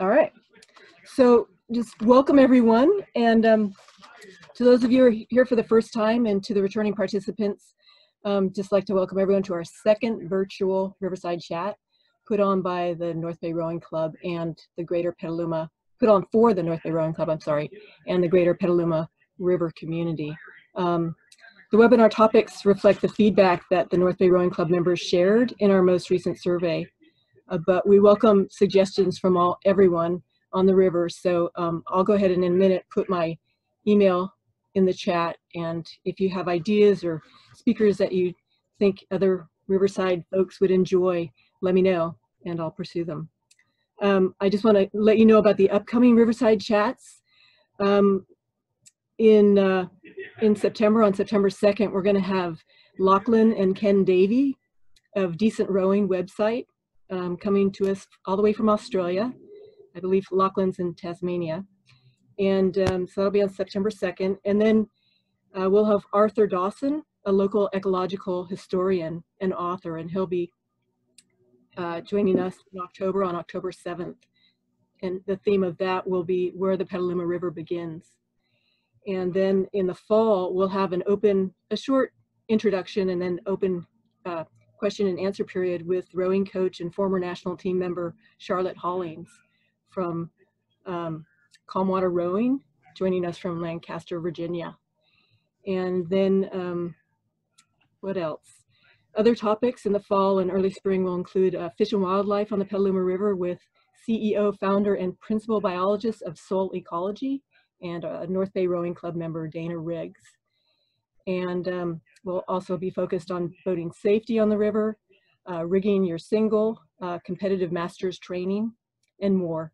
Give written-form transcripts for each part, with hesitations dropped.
All right. So just welcome everyone. And to those of you who are here for the first time and to the returning participants, just like to welcome everyone to our second virtual Riverside Chat put on by the North Bay Rowing Club and the Greater Petaluma, put on for the North Bay Rowing Club, I'm sorry, and the Greater Petaluma River community. The webinar topics reflect the feedback that the North Bay Rowing Club members shared in our most recent survey. But we welcome suggestions from everyone on the river. So I'll go ahead and in a minute put my email in the chat. And if you have ideas or speakers that you think other Riverside folks would enjoy, let me know and I'll pursue them. I just want to let you know about the upcoming Riverside Chats. In September, on September 2nd, we're going to have Lachlan and Ken Davey of Decent Rowing website coming to us all the way from Australia. I believe Lachlan's in Tasmania. And so that'll be on September 2nd. And then we'll have Arthur Dawson, a local ecological historian and author, and he'll be joining us in October, on October 7th. And the theme of that will be Where the Petaluma River Begins. And then in the fall, we'll have a short introduction and then open question and answer period with rowing coach and former national team member Charlotte Hollings from Calm Water Rowing, joining us from Lancaster, Virginia. And then what else? Other topics in the fall and early spring will include fish and wildlife on the Petaluma River with CEO, founder, and principal biologist of Soul Ecology, and a North Bay Rowing Club member, Dana Riggs. And we'll also be focused on boating safety on the river, rigging your single, competitive masters training, and more.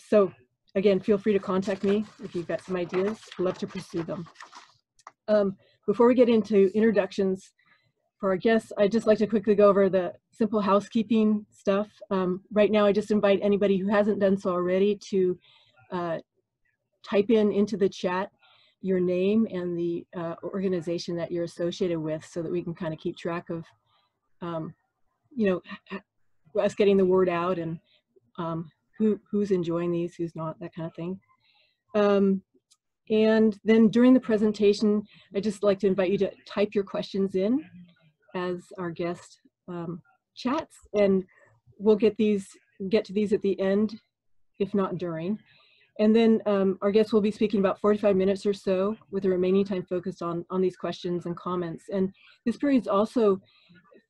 So again, feel free to contact me if you've got some ideas. I'd love to pursue them. Before we get into introductions for our guests, I'd just like to quickly go over the simple housekeeping stuff. Right now, I just invite anybody who hasn't done so already to type into the chat your name and the organization that you're associated with, so that we can kind of keep track of, you know, us getting the word out and who's enjoying these, who's not, that kind of thing. And then during the presentation, I'd just like to invite you to type your questions in as our guest chats, and we'll get to these at the end, if not during. And then our guests will be speaking about 45 minutes or so, with the remaining time focused on these questions and comments. And this period is also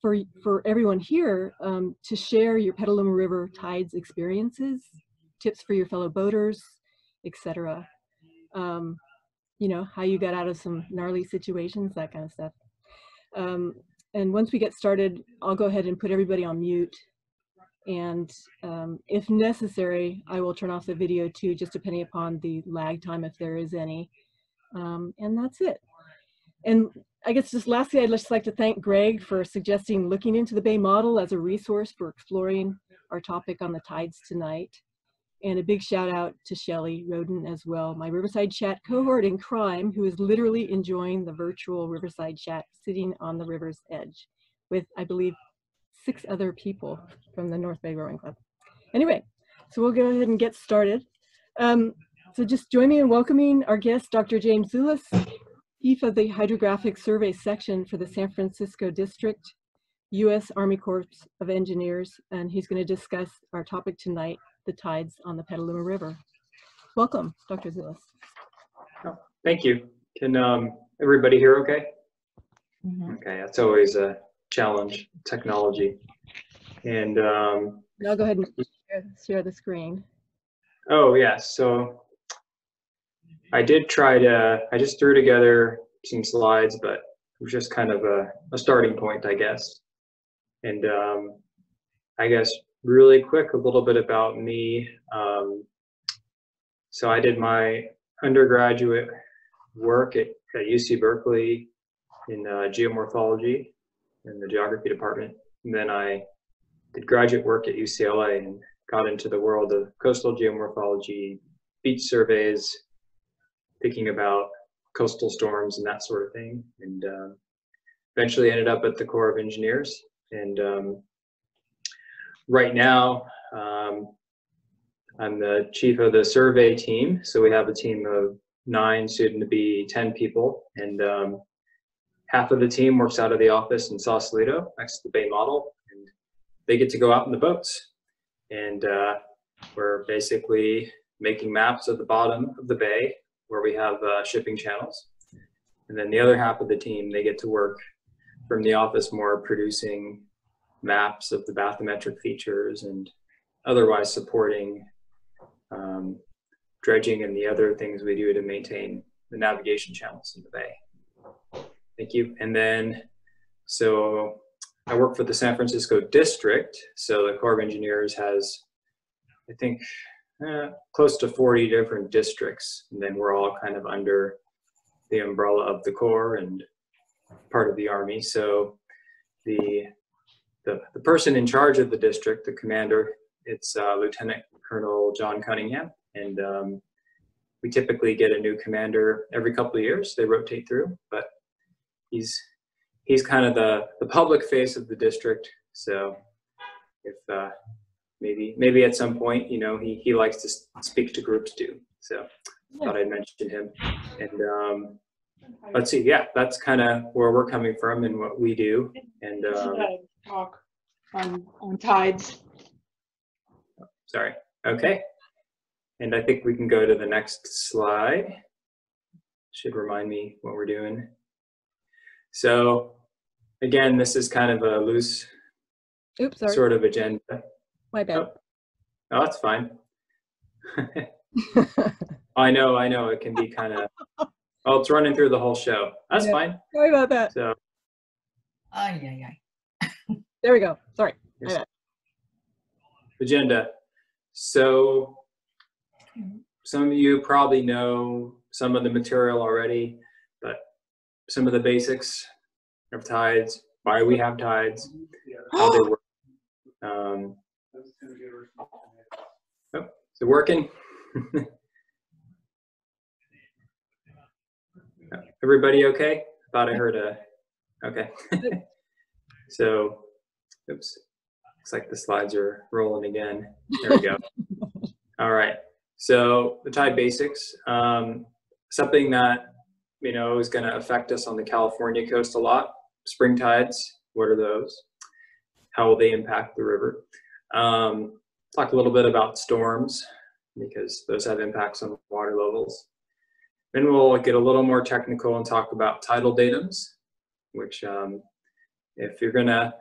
for everyone here to share your Petaluma River tides experiences, tips for your fellow boaters, etc. You know, how you got out of some gnarly situations, that kind of stuff. And once we get started, I'll go ahead and put everybody on mute. And if necessary, I will turn off the video too, just depending upon the lag time, if there is any. And that's it. And I guess just lastly, I'd just like to thank Greg for suggesting looking into the Bay model as a resource for exploring our topic on the tides tonight. And a big shout out to Shelley Roden as well, my Riverside Chat cohort in crime, who is literally enjoying the virtual Riverside Chat sitting on the river's edge with, I believe, 6 other people from the North Bay Rowing Club. Anyway, so we'll go ahead and get started. So just join me in welcoming our guest, Dr. James Zoulas, Chief of the Hydrographic Survey Section for the San Francisco District, U.S. Army Corps of Engineers, and he's going to discuss our topic tonight, the tides on the Petaluma River. Welcome, Dr. Zoulas. Oh, thank you. Can everybody hear okay? Mm-hmm. Okay, that's always a challenge, technology. And I'll go ahead and share the screen. Oh yes, so I did try to, I just threw together some slides, but it was just kind of a starting point, I guess. And I guess really quick, a little bit about me. So I did my undergraduate work at UC Berkeley in geomorphology in the geography department. And then I did graduate work at UCLA and got into the world of coastal geomorphology, beach surveys, thinking about coastal storms and that sort of thing. And eventually ended up at the Corps of Engineers. And right now, I'm the chief of the survey team. So we have a team of 9, soon to be 10 people. And half of the team works out of the office in Sausalito next to the Bay Model. And they get to go out in the boats. And we're basically making maps of the bottom of the bay where we have shipping channels. And then the other half of the team, they get to work from the office more producing maps of the bathymetric features and otherwise supporting dredging and the other things we do to maintain the navigation channels in the bay. Thank you. And then, so I work for the San Francisco district. So the Corps of Engineers has, I think, close to 40 different districts. And then we're all kind of under the umbrella of the Corps and part of the Army. So the person in charge of the district, the commander, it's Lieutenant Colonel John Cunningham. And we typically get a new commander every couple of years. They rotate through, but he's kind of the public face of the district. So if maybe at some point, you know, he likes to speak to groups too. So I thought I'd mention him. And let's see, yeah, that's kind of where we're coming from and what we do. And talk on tides. Sorry. Okay. And I think we can go to the next slide. Should remind me what we're doing. So again, this is kind of a loose sort of agenda. My bad. Oh, that's fine. I know. It can be kind of, oh, it's running through the whole show. That's fine. Sorry about that. So, there we go. Sorry. Agenda. So some of you probably know some of the material already, but some of the basics of tides, why we have tides, how they work. Oh, is it working? Everybody okay? Thought I heard a, okay. So, oops, looks like the slides are rolling again. There we go. All right, so the tide basics, something that, you know, is gonna affect us on the California coast a lot. Spring tides, what are those? How will they impact the river? Talk a little bit about storms, because those have impacts on water levels. Then we'll get a little more technical and talk about tidal datums, which if you're gonna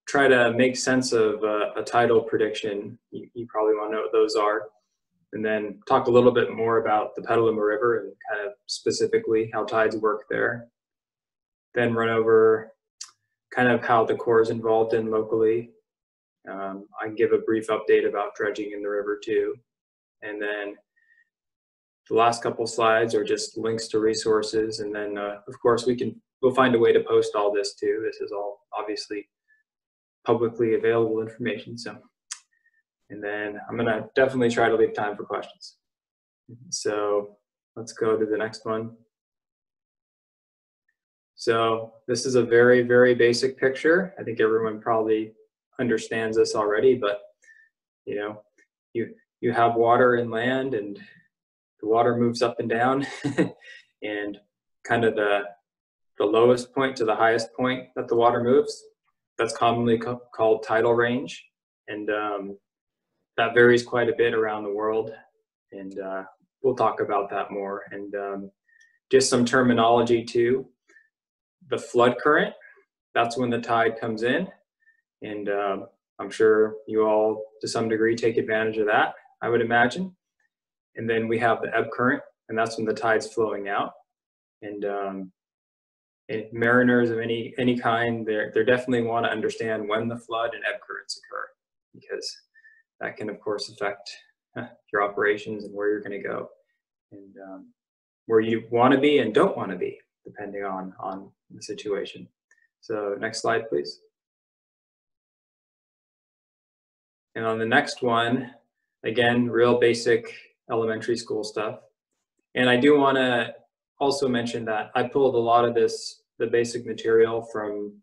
try to make sense of a tidal prediction, you probably wanna know what those are. And then talk a little bit more about the Petaluma River and kind of specifically how tides work there. Then run over kind of how the Corps is involved in locally. I can give a brief update about dredging in the river too. And then the last couple slides are just links to resources. And then of course we'll find a way to post all this too. This is all obviously publicly available information. So, and then I'm gonna definitely try to leave time for questions. So let's go to the next one. So this is a very, very basic picture. I think everyone probably understands this already, but you know, you have water and land, and the water moves up and down, and kind of the lowest point to the highest point that the water moves, that's commonly called tidal range, and that varies quite a bit around the world, and we'll talk about that more. And just some terminology too. The flood current, that's when the tide comes in, and I'm sure you all to some degree take advantage of that, I would imagine. And then we have the ebb current, and that's when the tide's flowing out. And mariners of any kind, they definitely want to understand when the flood and ebb currents occur, because that can of course affect your operations and where you're going to go, and where you want to be and don't want to be, depending on the situation. So next slide, please. And on the next one, again, real basic elementary school stuff. And I do want to also mention that I pulled a lot of the basic material from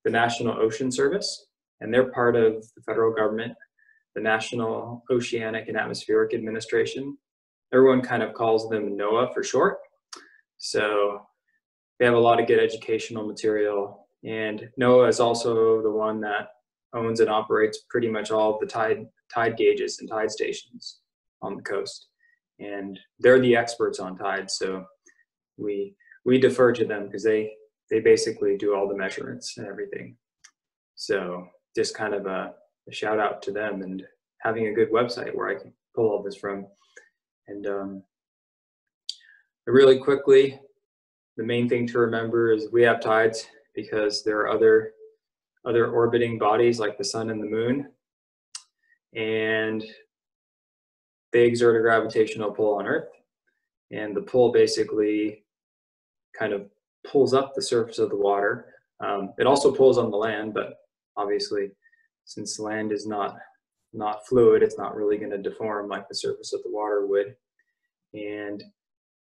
the National Ocean Service, and they're part of the federal government. the National Oceanic and Atmospheric Administration. Everyone kind of calls them NOAA for short. So they have a lot of good educational material. And NOAA is also the one that owns and operates pretty much all of the tide gauges and tide stations on the coast. And they're the experts on tides. So we defer to them because they basically do all the measurements and everything. So just kind of a shout out to them and having a good website where I can pull all this from. And really quickly, the main thing to remember is we have tides because there are other orbiting bodies like the sun and the moon, and they exert a gravitational pull on Earth, and the pull basically kind of pulls up the surface of the water. It also pulls on the land, but obviously since land is not fluid, it's not really going to deform like the surface of the water would. And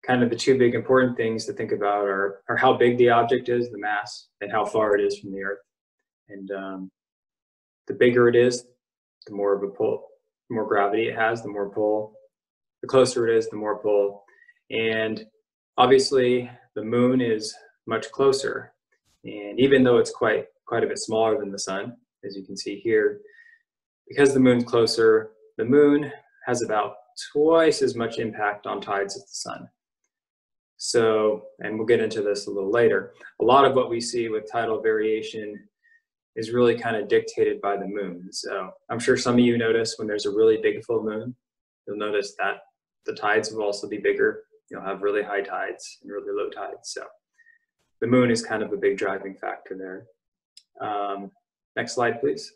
kind of the two big important things to think about are how big the object is, the mass, and how far it is from the Earth. And the bigger it is, the more of a pull, the more gravity it has, the more pull. The closer it is, the more pull. And obviously the moon is much closer. And even though it's quite a bit smaller than the sun, as you can see here, because the moon's closer, the moon has about twice as much impact on tides as the sun. So, and we'll get into this a little later, a lot of what we see with tidal variation is really kind of dictated by the moon. So I'm sure some of you notice when there's a really big full moon, you'll notice that the tides will also be bigger. You'll have really high tides and really low tides. So the moon is kind of a big driving factor there. Next slide, please.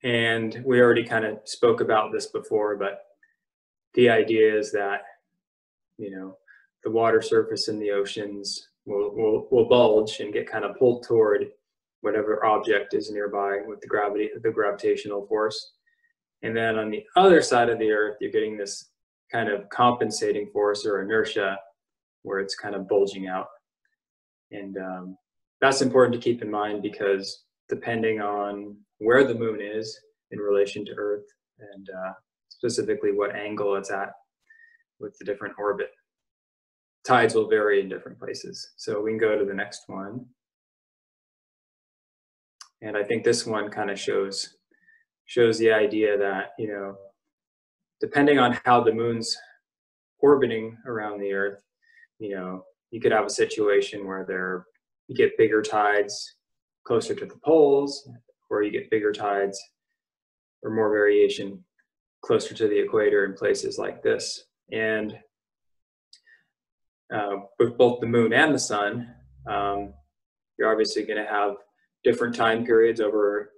And we already kind of spoke about this before, but the idea is that, you know, the water surface in the oceans will bulge and get kind of pulled toward whatever object is nearby with the gravitational force. And then on the other side of the Earth, you're getting this kind of compensating force or inertia where it's kind of bulging out. And that's important to keep in mind because depending on where the moon is in relation to Earth and specifically what angle it's at with the different orbit, tides will vary in different places. So we can go to the next one. And I think this one kind of shows the idea that, you know, depending on how the moon's orbiting around the Earth, you know, you could have a situation where you get bigger tides closer to the poles, or you get bigger tides or more variation closer to the equator in places like this. And with both the moon and the sun, you're obviously going to have different time periods over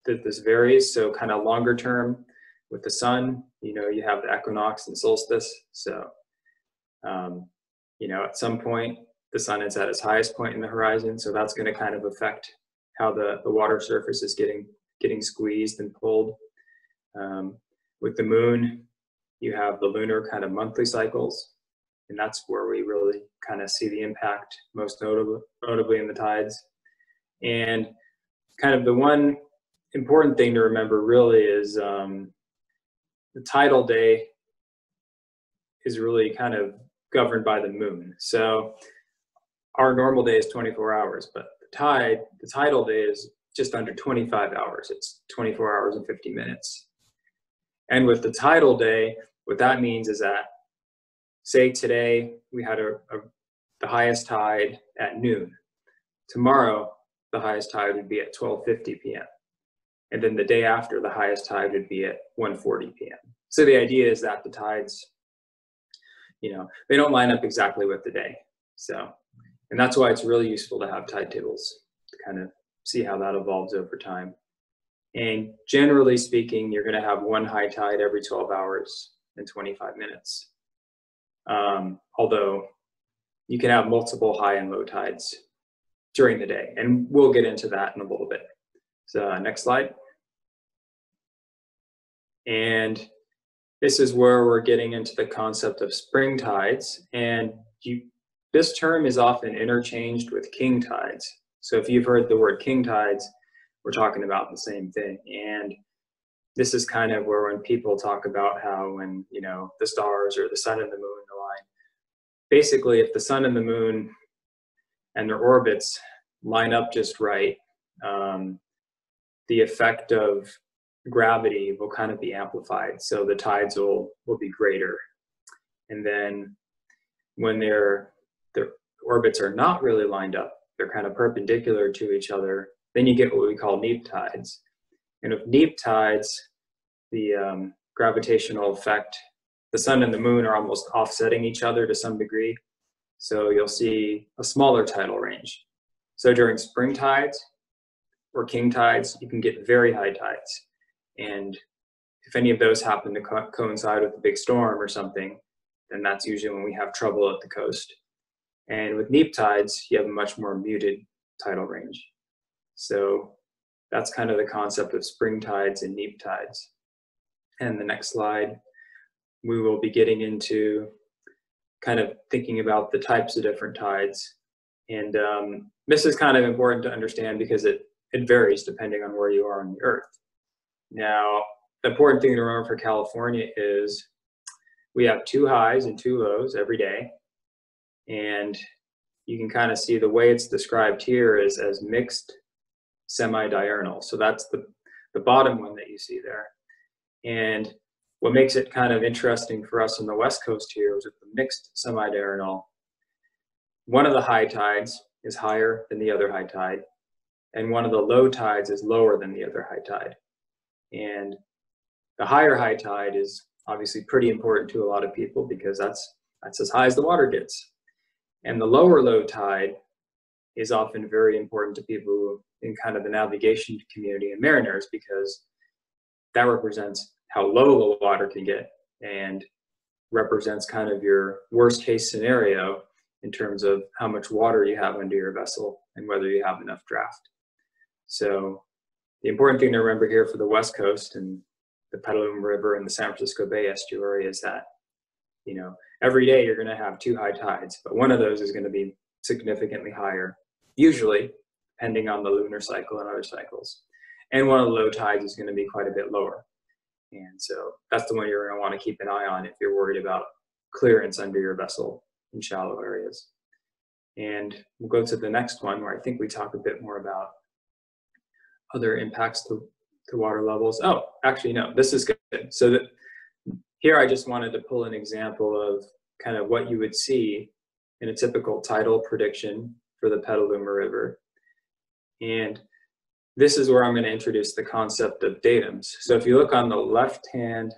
that this varies. So kind of longer term with the sun, you know, you have the equinox and solstice. So, you know, at some point the sun is at its highest point in the horizon. So that's going to kind of affect how the water surface is getting squeezed and pulled. With the moon, you have the lunar kind of monthly cycles. And that's where we really kind of see the impact most notably in the tides. And kind of the one important thing to remember really is the tidal day is really kind of governed by the moon. So our normal day is 24 hours, but the tidal day is just under 25 hours. It's 24 hours and 50 minutes. And with the tidal day, what that means is that, say today we had the highest tide at noon. Tomorrow, the highest tide would be at 12:50 p.m. And then the day after, the highest tide would be at 1:40 p.m. So the idea is that the tides, you know, they don't line up exactly with the day. So, and that's why it's really useful to have tide tables to kind of see how that evolves over time. And generally speaking, you're going to have one high tide every 12 hours and 25 minutes. Although you can have multiple high and low tides during the day, and we'll get into that in a little bit. So next slide. And this is where we're getting into the concept of spring tides, and this term is often interchanged with king tides. So if you've heard the word king tides, we're talking about the same thing. And this is kind of where when people talk about how when, you know, the stars or the sun and the moon align, basically if the sun and the moon and their orbits line up just right, the effect of gravity will kind of be amplified. So the tides will be greater. And then when their orbits are not really lined up, they're kind of perpendicular to each other, then you get what we call neap tides. And with neap tides, the gravitational effect, the sun and the moon are almost offsetting each other to some degree. So you'll see a smaller tidal range. So during spring tides or king tides, you can get very high tides. And if any of those happen to coincide with a big storm or something, then that's usually when we have trouble at the coast. And with neap tides, you have a much more muted tidal range. So that's kind of the concept of spring tides and neap tides. And the next slide, we will be getting into kind of thinking about the types of different tides. And this is kind of important to understand because it varies depending on where you are on the earth. Now, the important thing to remember for California is we have 2 highs and 2 lows every day. And you can kind of see the way it's described here is as mixed semidiurnal. So that's the bottom one that you see there. And what makes it kind of interesting for us on the West Coast here is with the mixed semidiurnal, one of the high tides is higher than the other high tide, and one of the low tides is lower than the other high tide. And the higher high tide is obviously pretty important to a lot of people because that's as high as the water gets. And the lower low tide is often very important to people in kind of the navigation community and mariners because that represents how low the water can get and represents kind of your worst case scenario in terms of how much water you have under your vessel and whether you have enough draft. So the important thing to remember here for the West Coast and the Petaluma River and the San Francisco Bay estuary is that, you know, every day you're going to have 2 high tides, but one of those is going to be significantly higher, usually depending on the lunar cycle and other cycles. And one of the low tides is going to be quite a bit lower. And so that's the one you're going to want to keep an eye on if you're worried about clearance under your vessel in shallow areas. And we'll go to the next one where I think we talk a bit more about other impacts to water levels. Oh, actually, no, this is good. So here I just wanted to pull an example of kind of what you would see in a typical tidal prediction for the Petaluma River. And this is where I'm going to introduce the concept of datums. So if you look on the left-hand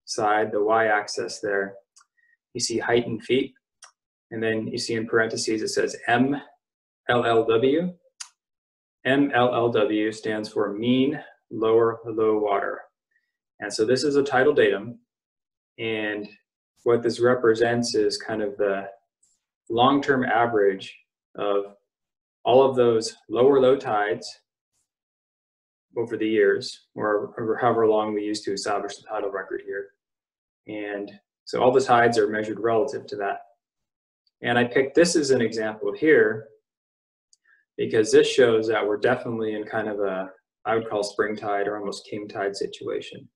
side, the y-axis there, you see height in feet. And then you see in parentheses, it says MLLW. MLLW stands for mean lower low water. And so this is a tidal datum. And what this represents is kind of the long-term average of all of those lower low tides over the years, or however long we used to establish the tidal record here. And so all the tides are measured relative to that. And I picked this as an example here because this shows that we're definitely in kind of a, I would call spring tide or almost king tide situation.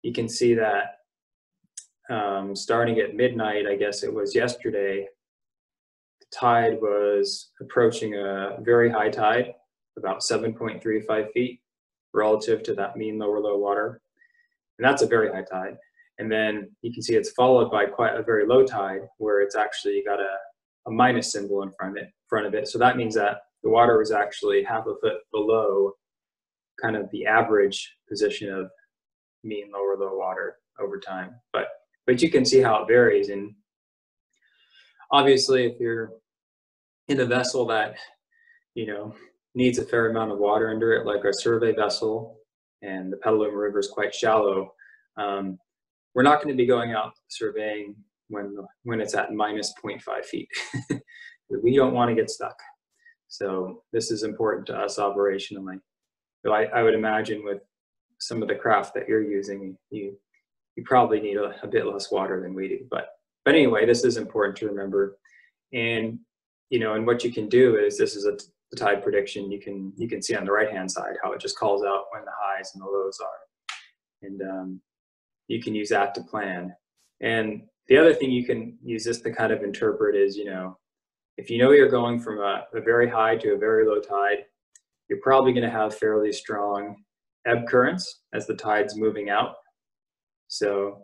You can see that starting at midnight, I guess it was yesterday, the tide was approaching a very high tide, about 7.35 feet relative to that mean lower low water. And that's a very high tide. And then you can see it's followed by quite a very low tide where it's actually got a minus symbol in front of it. So that means that the water was actually half a foot below kind of the average position of mean lower low water over time. But you can see how it varies. And obviously if you're in a vessel that, you know, needs a fair amount of water under it, like a survey vessel, and the Petaluma River is quite shallow, we're not going to be going out surveying when it's at minus 0.5 feet. We don't want to get stuck. So this is important to us operationally. So I would imagine with some of the craft that you're using, you probably need a bit less water than we do. But anyway, this is important to remember. And, you know, and what you can do is, this is a the tide prediction, you can see on the right-hand side how it just calls out when the highs and the lows are. And you can use that to plan. And the other thing you can use this to kind of interpret is, you know, if you know you're going from a very high to a very low tide, you're probably going to have fairly strong ebb currents as the tide's moving out. So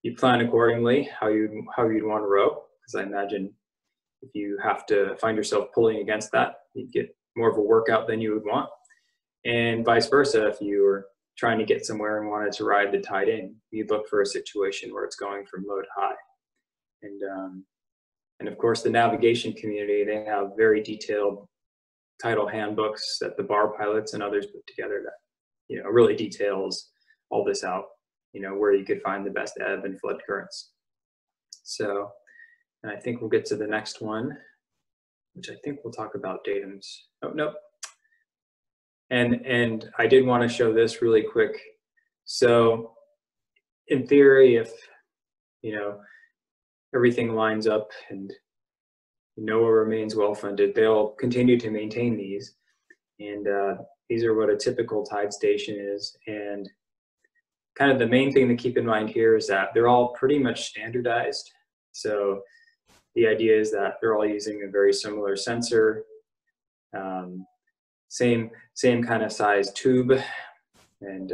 you plan accordingly how you'd want to row, because I imagine if you have to find yourself pulling against that, you'd get more of a workout than you would want. And vice versa, if you were trying to get somewhere and wanted to ride the tide in, you'd look for a situation where it's going from low to high. And of course, the navigation community, they have very detailed tidal handbooks that the bar pilots and others put together that, you know, really details all this out, you know, where you could find the best ebb and flood currents. So, and I think we'll get to the next one, which I think we'll talk about datums. Oh, nope. And I did want to show this really quick. So in theory, if, you know, everything lines up and NOAA remains well-funded, they'll continue to maintain these. And these are what a typical tide station is. And kind of the main thing to keep in mind here is that they're all pretty much standardized. So the idea is that they're all using a very similar sensor, same kind of size tube, and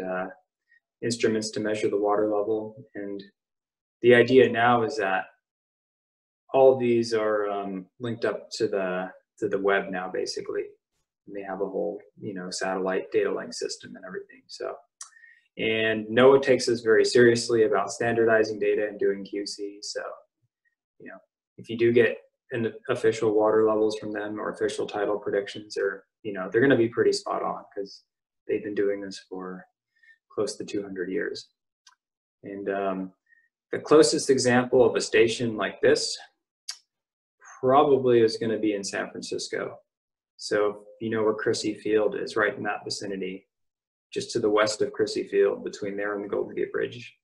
instruments to measure the water level. And the idea now is that all of these are linked up to the web now, basically. And they have a whole, you know, satellite data link system and everything. So, and NOAA takes this very seriously about standardizing data and doing QC. So, you know, if you do get an official water levels from them or official tidal predictions, or, you know, they're going to be pretty spot on because they've been doing this for close to 200 years. And the closest example of a station like this probably is going to be in San Francisco. So you know where Crissy Field is, right in that vicinity, just to the west of Crissy Field, between there and the Golden Gate Bridge,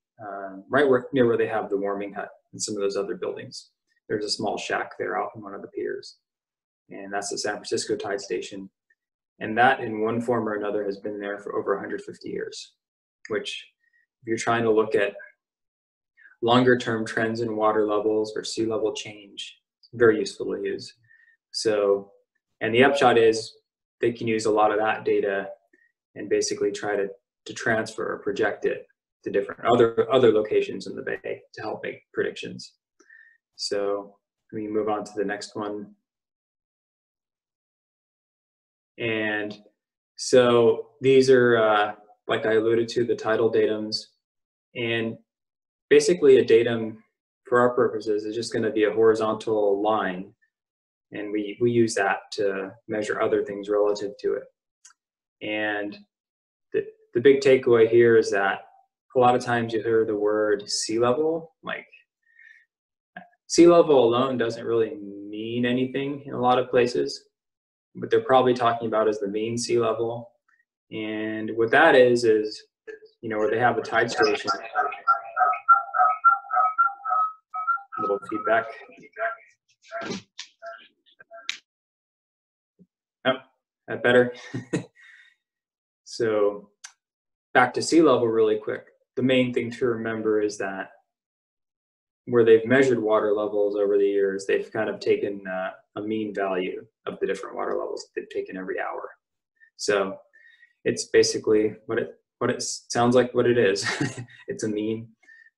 right near where they have the warming hut and some of those other buildings. There's a small shack there out in one of the piers. And that's the San Francisco Tide Station. And that, in one form or another, has been there for over 150 years, which, if you're trying to look at longer term trends in water levels or sea level change, it's very useful to use. So, and the upshot is they can use a lot of that data and basically try to transfer or project it to different other locations in the bay to help make predictions. So we move on to the next one. And so these are, like I alluded to, the tidal datums. And basically a datum, for our purposes, is just going to be a horizontal line. And we use that to measure other things relative to it. And the big takeaway here is that a lot of times you hear the word sea level. Like, sea level alone doesn't really mean anything in a lot of places. What they're probably talking about is the mean sea level. And what that is, you know, where they have a tide station. A little feedback. Oh, that better? So back to sea level really quick. The main thing to remember is that where they've measured water levels over the years, they've kind of taken a mean value of the different water levels they've taken every hour. So it's basically what it sounds like what it is. It's a mean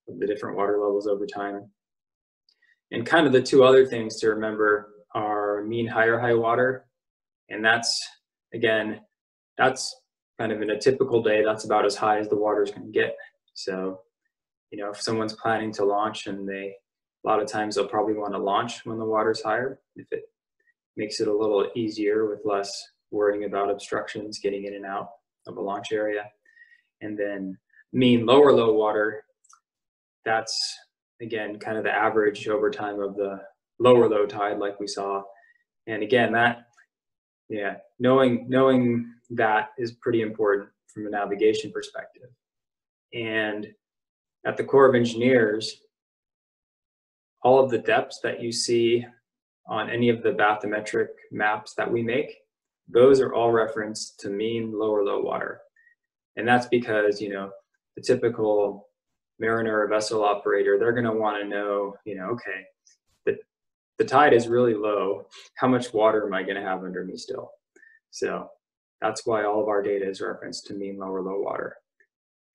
of the different water levels over time. And kind of the two other things to remember are mean higher high water. And that's, again, that's kind of in a typical day, that's about as high as the water's going to get. So, you know, if someone's planning to launch, and a lot of times they'll probably want to launch when the water's higher, if it makes it a little easier with less worrying about obstructions getting in and out of a launch area. And then mean lower low water, that's, again, kind of the average over time of the lower low tide like we saw. And again, that, yeah, knowing that is pretty important from a navigation perspective. And at the Corps of Engineers, all of the depths that you see on any of the bathymetric maps that we make, those are all referenced to mean low or low water. And that's because, you know, the typical mariner or vessel operator, they're going to want to know, you know, okay, the tide is really low. How much water am I going to have under me still? So that's why all of our data is referenced to mean low or low water.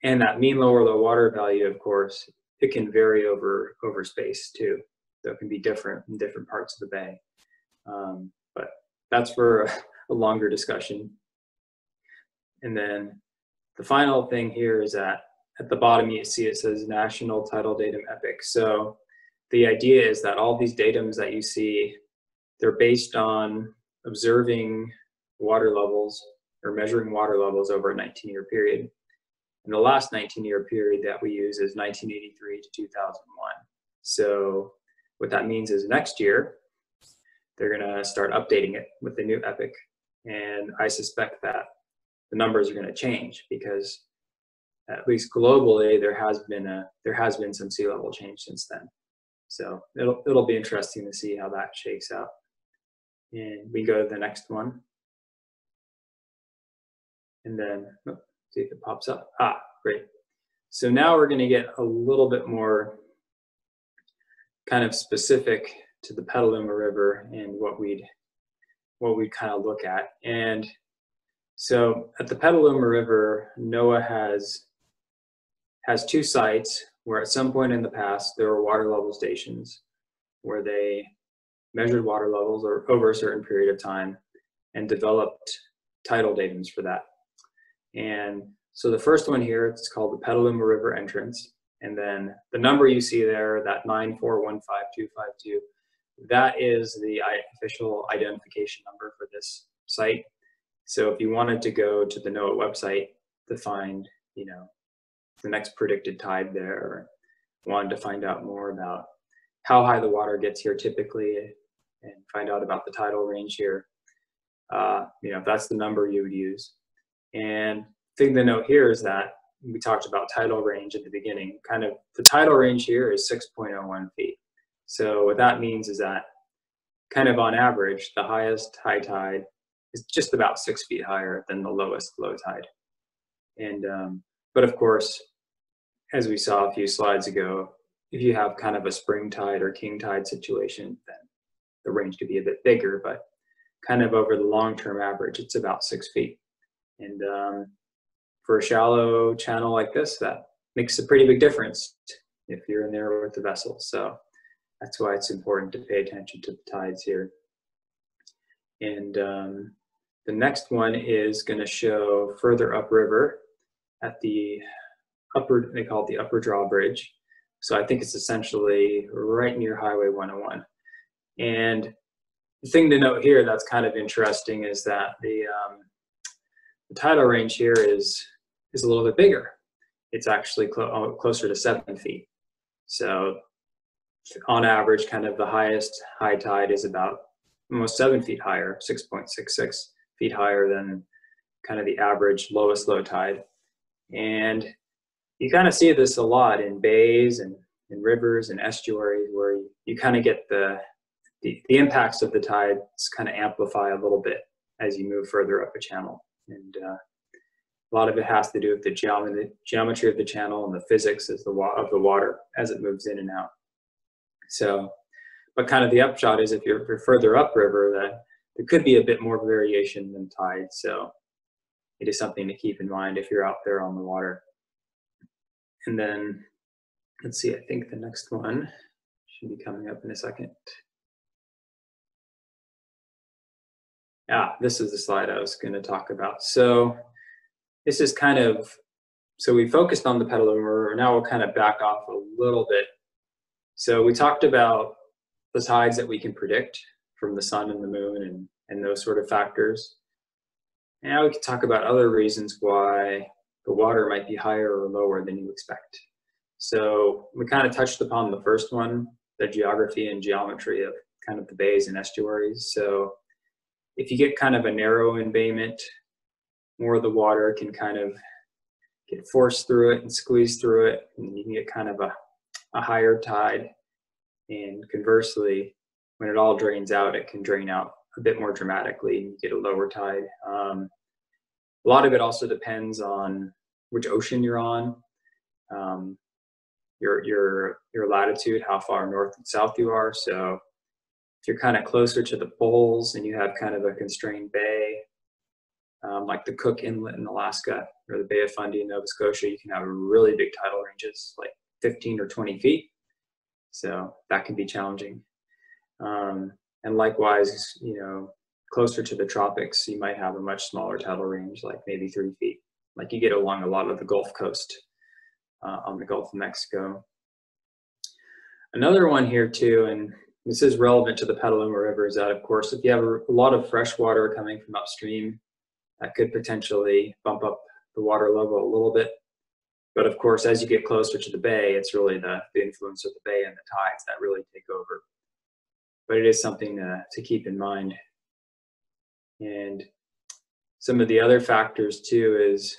And that mean low or low water value, of course, it can vary over space too. So it can be different in different parts of the bay. But that's for a longer discussion. And then the final thing here is that at the bottom you see it says National Tidal Datum Epic. So the idea is that all these datums that you see, they're based on observing water levels or measuring water levels over a 19-year period. And the last 19-year period that we use is 1983 to 2001. So what that means is next year, they're gonna start updating it with the new epic. And I suspect that the numbers are gonna change because at least globally, there has been some sea level change since then. So it'll be interesting to see how that shakes out. And we go to the next one. And then, see if it pops up. Ah, great. So now we're going to get a little bit more kind of specific to the Petaluma River and what we'd kind of look at. And so at the Petaluma River, NOAA has two sites where at some point in the past there were water level stations where they measured water levels over a certain period of time and developed tidal datums for that. And so the first one here, it's called the Petaluma River Entrance. And then the number you see there, that 9415252, that is the official identification number for this site. So if you wanted to go to the NOAA website to find, you know, the next predicted tide there, or wanted to find out more about how high the water gets here typically and find out about the tidal range here, you know, that's the number you would use. And thing to note here is that we talked about tidal range at the beginning. Kind of the tidal range here is 6.01 feet. So what that means is that kind of on average, the highest high tide is just about 6 feet higher than the lowest low tide. And but of course, as we saw a few slides ago, if you have kind of a spring tide or king tide situation, then the range could be a bit bigger, but kind of over the long-term average, it's about 6 feet. And for a shallow channel like this, that makes a pretty big difference if you're in there with the vessel. So that's why it's important to pay attention to the tides here. And the next one is going to show further upriver at the upper, they call it the upper drawbridge. So I think it's essentially right near Highway 101. And the thing to note here that's kind of interesting is that the tidal range here is a little bit bigger. It's actually closer to 7 feet. So on average, kind of the highest high tide is about almost 7 feet higher, 6.66 feet higher than kind of the average lowest low tide. And you kind of see this a lot in bays and in rivers and estuaries where you kind of get the impacts of the tides kind of amplify a little bit as you move further up a channel. And a lot of it has to do with the geometry of the channel and the physics of the water as it moves in and out. So, but kind of the upshot is if you're further upriver, that there could be a bit more variation than tide. So it is something to keep in mind if you're out there on the water. And then, let's see, I think the next one should be coming up in a second. This is the slide I was going to talk about. So this is kind of, so we focused on the Petaluma River. Now we'll kind of back off a little bit. So we talked about the tides that we can predict from the sun and the moon and those sort of factors. And now we can talk about other reasons why the water might be higher or lower than you expect. So we kind of touched upon the first one, the geography and geometry of kind of the bays and estuaries. So if you get kind of a narrow embayment, more of the water can kind of get forced through it and squeeze through it, and you can get kind of a higher tide. And conversely, when it all drains out, it can drain out a bit more dramatically. You get a lower tide. A lot of it also depends on which ocean you're on, your latitude, how far north and south you are. So if you're kind of closer to the poles and you have kind of a constrained bay, like the Cook Inlet in Alaska or the Bay of Fundy in Nova Scotia, you can have really big tidal ranges, like 15 or 20 feet. So that can be challenging. And likewise, you know, closer to the tropics, you might have a much smaller tidal range, like maybe 3 feet, like you get along a lot of the Gulf Coast on the Gulf of Mexico. Another one here too, and this is relevant to the Petaluma River, is that of course, if you have a lot of fresh water coming from upstream, that could potentially bump up the water level a little bit. But of course, as you get closer to the bay, it's really the influence of the bay and the tides that really take over. But it is something to keep in mind. And some of the other factors too is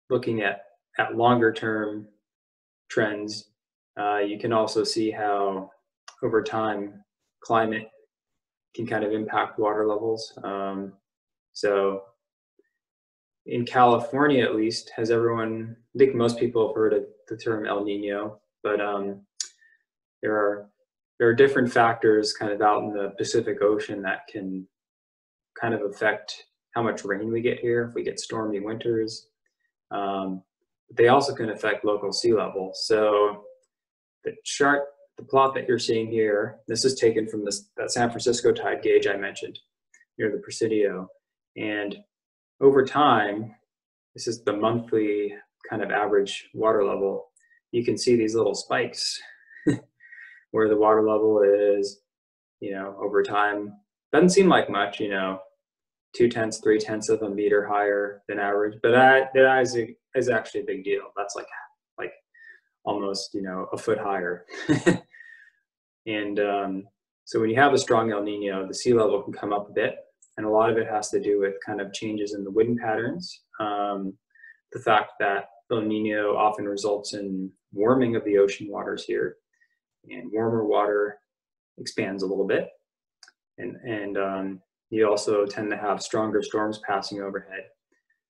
looking at longer term trends. You can also see how over time climate can kind of impact water levels. So in California, at least, I think most people have heard of the term El Nino, but there are different factors kind of out in the Pacific Ocean that can kind of affect how much rain we get here if we get stormy winters. They also can affect local sea level. So the plot that you're seeing here, this is taken from that San Francisco tide gauge I mentioned near the Presidio. And over time, this is the monthly kind of average water level. You can see these little spikes where the water level is, you know, over time, doesn't seem like much, you know, 0.2, 0.3 of a meter higher than average, but that is actually a big deal. That's like almost, you know, a foot higher. And so when you have a strong El Nino, the sea level can come up a bit, and a lot of it has to do with kind of changes in the wind patterns. The fact that El Nino often results in warming of the ocean waters here, and warmer water expands a little bit. And you also tend to have stronger storms passing overhead.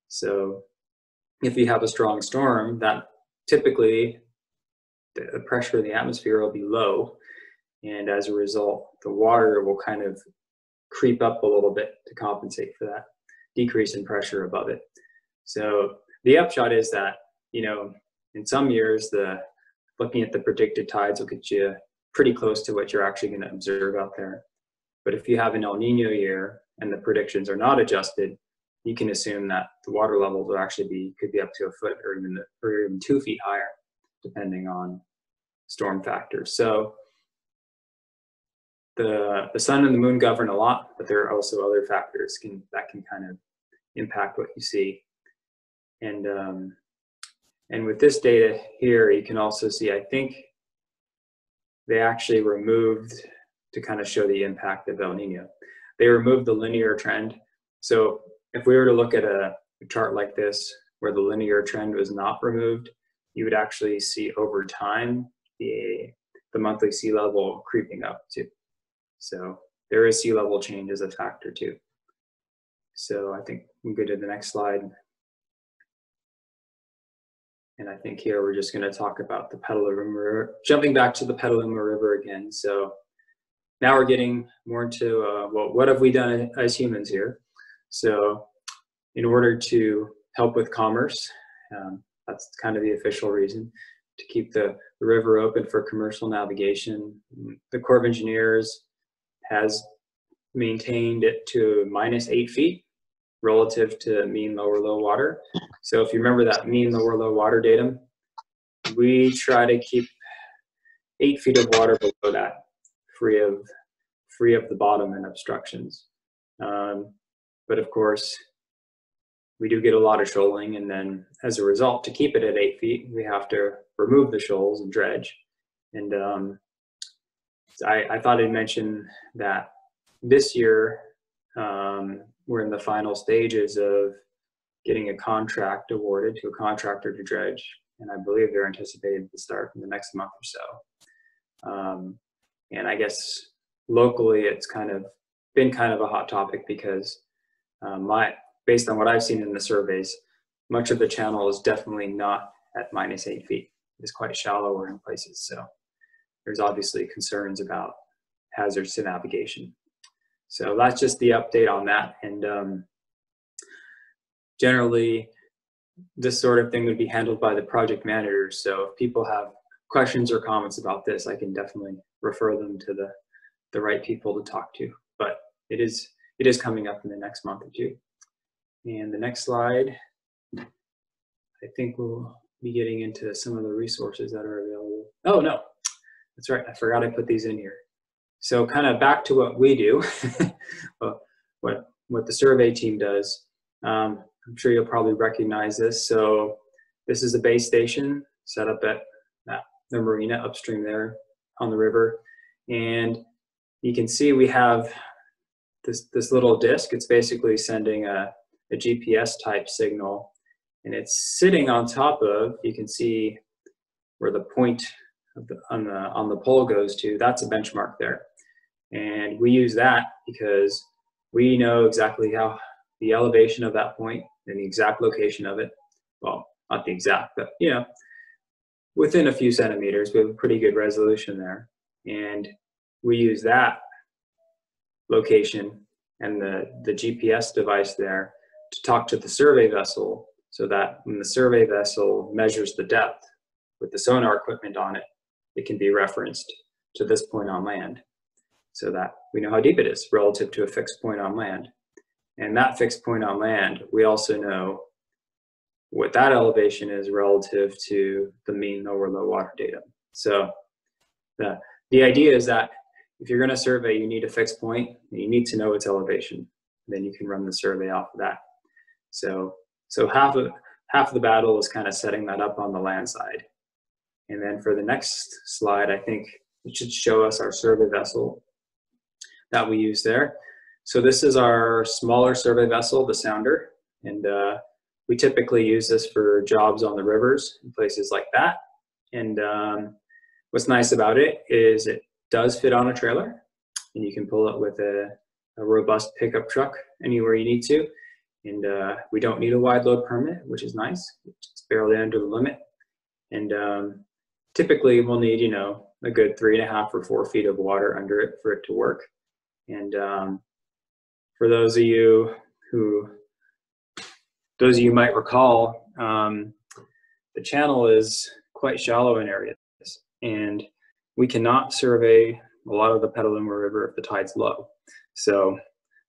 So if you have a strong storm, that typically the pressure in the atmosphere will be low. And as a result, the water will kind of creep up a little bit to compensate for that decrease in pressure above it. So the upshot is that, you know, in some years, looking at the predicted tides will get you pretty close to what you're actually going to observe out there. But if you have an El Nino year and the predictions are not adjusted, you can assume that the water levels will actually could be up to a foot or even 2 feet higher, depending on storm factors. So the sun and the moon govern a lot, but there are also other factors that can kind of impact what you see. And with this data here, you can also see, I think they actually removed, to kind of show the impact of El Nino, they removed the linear trend. So if we were to look at a chart like this, where the linear trend was not removed, you would actually see over time the monthly sea level creeping up too. So there is sea level change as a factor too. So I think we can go to the next slide. And I think here we're just going to talk about the Petaluma River, jumping back to the Petaluma River again. So now we're getting more into, well, what have we done as humans here? So in order to help with commerce, that's kind of the official reason, to keep the river open for commercial navigation. The Corps of Engineers has maintained it to -8 feet relative to mean lower low water. So if you remember that mean lower low water datum, we try to keep 8 feet of water below that, free of the bottom and obstructions. But of course, we do get a lot of shoaling, and then as a result, to keep it at 8 feet, we have to remove the shoals and dredge. And I thought I'd mention that this year, we're in the final stages of getting a contract awarded to a contractor to dredge, and I believe they're anticipated to start in the next month or so. And I guess locally, it's kind of been kind of a hot topic because based on what I've seen in the surveys, much of the channel is definitely not at -8 feet. It's quite shallower in places. So there's obviously concerns about hazards to navigation. So that's just the update on that. And generally, this sort of thing would be handled by the project managers. So if people have questions or comments about this, I can definitely refer them to the right people to talk to. But it is coming up in the next month or two. And the next slide, I think we'll be getting into some of the resources that are available. Oh no, that's right, I forgot I put these in here. So kind of back to what we do, what the survey team does. I'm sure you'll probably recognize this. So this is a base station set up at the marina upstream there on the river. And you can see we have this little disc. It's basically sending a GPS type signal, and it's sitting on top of, you can see where the point of on the pole goes to. That's a benchmark there. And we use that because we know exactly how the elevation of that point and the exact location of it. Well, not the exact, but you know, within a few centimeters. We have a pretty good resolution there. And we use that location and the GPS device there to talk to the survey vessel, so that when the survey vessel measures the depth with the sonar equipment on it, it can be referenced to this point on land, so that we know how deep it is relative to a fixed point on land. And that fixed point on land, we also know what that elevation is relative to the mean low or low water datum. So the idea is that if you're going to survey, you need a fixed point, and you need to know its elevation. Then you can run the survey off of that. So half of the battle is kind of setting that up on the land side. And then for the next slide, I think it should show us our survey vessel that we use there. So this is our smaller survey vessel, the Sounder, and we typically use this for jobs on the rivers and places like that. And what's nice about it is it does fit on a trailer, and you can pull it with a robust pickup truck anywhere you need to. And we don't need a wide load permit, which is nice. It's barely under the limit. And typically we'll need, you know, a good 3.5 or 4 feet of water under it for it to work. And for those of you might recall, the channel is quite shallow in areas, and we cannot survey a lot of the Petaluma River if the tide's low. So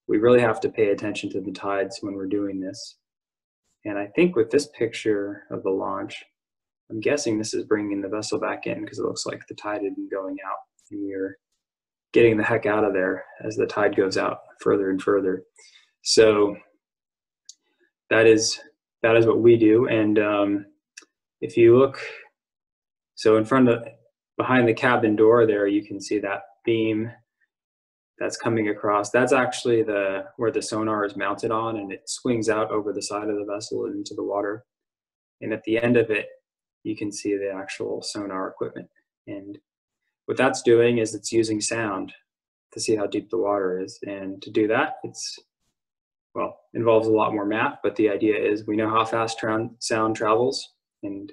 we really have to pay attention to the tides when we're doing this. And I think with this picture of the launch, I'm guessing this is bringing the vessel back in, because it looks like the tide had been going out, and we're getting the heck out of there as the tide goes out further and further. So that is what we do. And if you look, so behind the cabin door there, you can see that beam that's coming across. That's actually where the sonar is mounted on, and it swings out over the side of the vessel and into the water. And at the end of it, you can see the actual sonar equipment. And what that's doing is it's using sound to see how deep the water is. And to do that, involves a lot more math, but the idea is we know how fast sound travels, and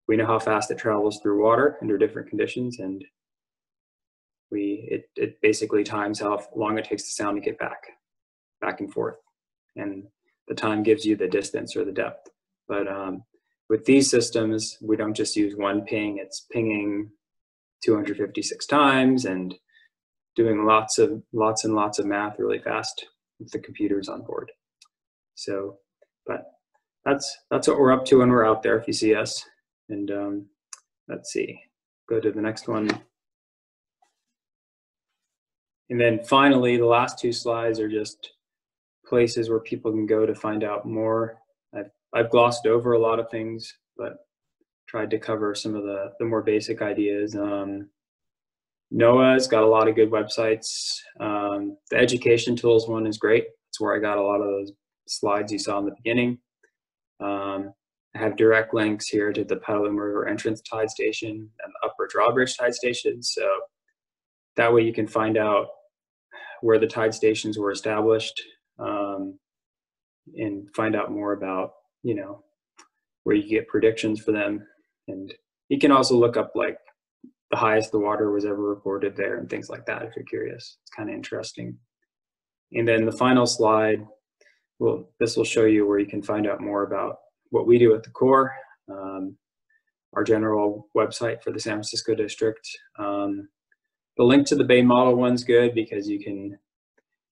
we know how fast it travels through water under different conditions, and it basically times how long it takes the sound to get back and forth. And the time gives you the distance or the depth. But with these systems, we don't just use one ping, it's pinging 256 times and doing lots and lots of math really fast with the computers on board. So, but that's what we're up to when we're out there, if you see us. And let's see, go to the next one. And then finally, the last 2 slides are just places where people can go to find out more. I've glossed over a lot of things, but tried to cover some of the more basic ideas. NOAA's got a lot of good websites. The education tools one is great. That's where I got a lot of those slides you saw in the beginning. I have direct links here to the Petaluma River entrance tide station and the upper drawbridge tide station. So that way you can find out where the tide stations were established, and find out more about, you know, where you get predictions for them. And you can also look up like the highest the water was ever recorded there and things like that if you're curious. It's kind of interesting. And then the final slide, well, this will show you where you can find out more about what we do at the Corps, our general website for the San Francisco district. The link to the Bay model one's good because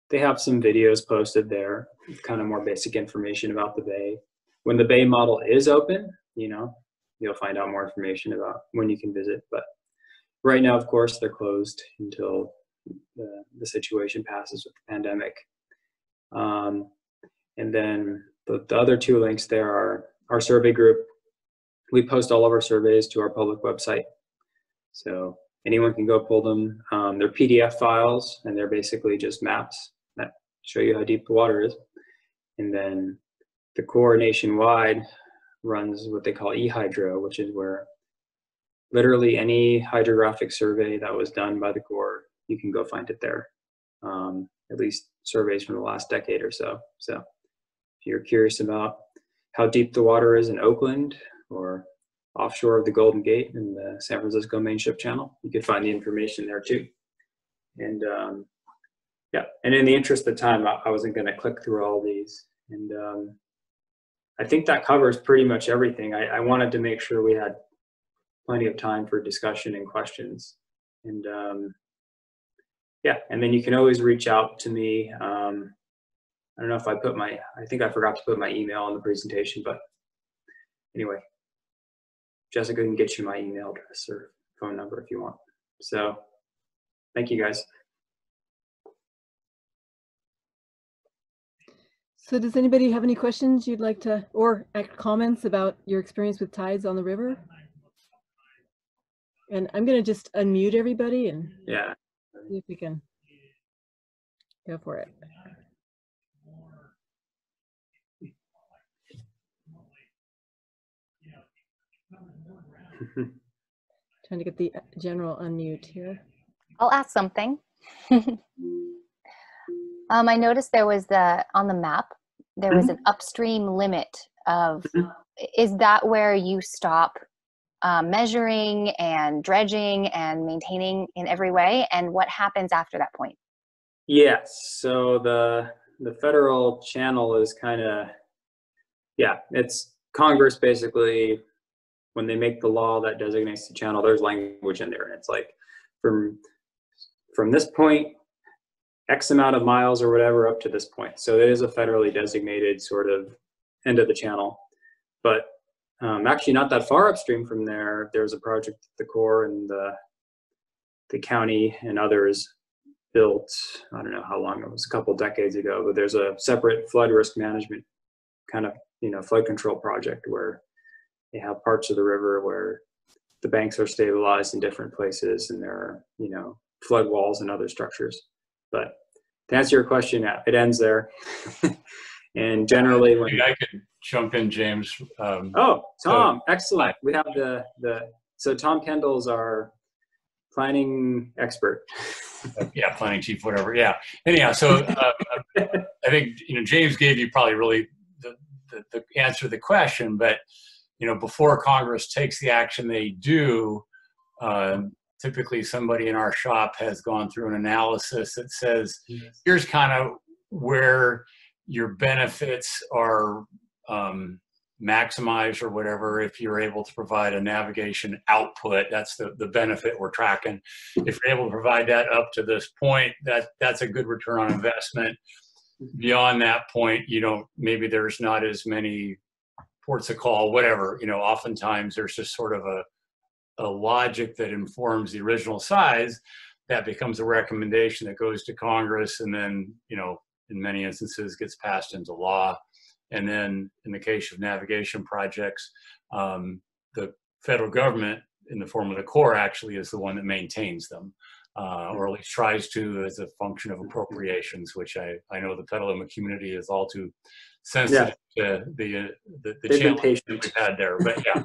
they have some videos posted there, kind of more basic information about the Bay. When the Bay model is open, you know, you'll find out more information about when you can visit. But right now, of course, they're closed until the situation passes with the pandemic. And then the other two links there are our survey group. We post all of our surveys to our public website. So anyone can go pull them. They're PDF files, and they're basically just maps that show you how deep the water is. And then the Corps nationwide runs what they call eHydro, which is where literally any hydrographic survey that was done by the Corps, you can go find it there. At least surveys from the last decade or so. So if you're curious about how deep the water is in Oakland or offshore of the Golden Gate in the San Francisco Main Ship Channel, you could find the information there too. And yeah, and in the interest of time, I wasn't going to click through all these. And I think that covers pretty much everything. I wanted to make sure we had plenty of time for discussion and questions. And yeah, and then you can always reach out to me. I don't know if I think I forgot to put my email on the presentation, but anyway, Jessica can get you my email address or phone number if you want. So thank you guys. So does anybody have any questions you'd like to, or comments about your experience with tides on the river? And I'm going to just unmute everybody and Yeah. see if we can go for it. Trying to get the general unmute here. I'll ask something. I noticed there was on the map, there was an upstream limit of, is that where you stop measuring and dredging and maintaining in every way? And what happens after that point? Yes, so the federal channel is kind of, yeah, it's Congress basically, when they make the law that designates the channel, there's language in there, and it's like from this point, X amount of miles or whatever up to this point. So it is a federally designated sort of end of the channel. But actually not that far upstream from there, there's a project that the Corps and the county and others built, I don't know how long, it was a couple decades ago, but there's a separate flood risk management kind of, you know, flood control project where they have parts of the river where the banks are stabilized in different places and there are, you know, flood walls and other structures. But to answer your question, it ends there. And generally when I could jump in, James. Oh, Tom, excellent. We have so Tom Kendall's our planning expert. Yeah, planning chief, whatever. Yeah. Anyhow, so I think, you know, James gave you probably really the answer to the question, but, you know, before Congress takes the action they do, typically somebody in our shop has gone through an analysis that says, here's kind of where your benefits are maximized or whatever. If you're able to provide a navigation output, that's the benefit we're tracking. If you're able to provide that up to this point, that's a good return on investment. Beyond that point, you know, maybe there's not as many ports of call, whatever, you know, oftentimes there's just sort of a logic that informs the original size that becomes a recommendation that goes to Congress and then, you know, in many instances gets passed into law. And then in the case of navigation projects, the federal government in the form of the Corps actually is the one that maintains them, or at least tries to as a function of appropriations, which I know the Petaluma community is all too sensitive to the challenge we've had there. But yeah.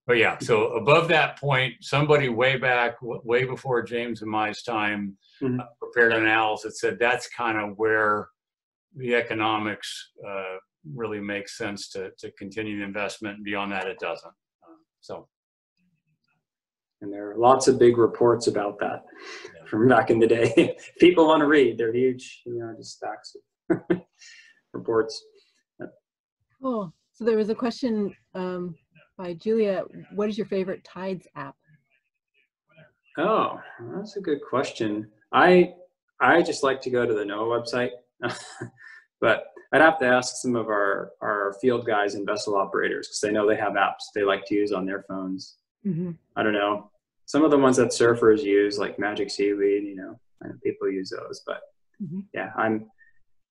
But yeah, so above that point, somebody way back, way before James and my time, prepared an analysis that said that's kind of where the economics really makes sense to continue the investment. Beyond that, it doesn't. And there are lots of big reports about that from back in the day. People want to read; they're huge, you know, just stacks of reports. Oh, so there was a question by Julia. What is your favorite Tides app? Oh, that's a good question. I just like to go to the NOAA website, but I'd have to ask some of our field guys and vessel operators because I know they have apps they like to use on their phones. I don't know. Some of the ones that surfers use, like Magic Seaweed, you know, people use those. But yeah,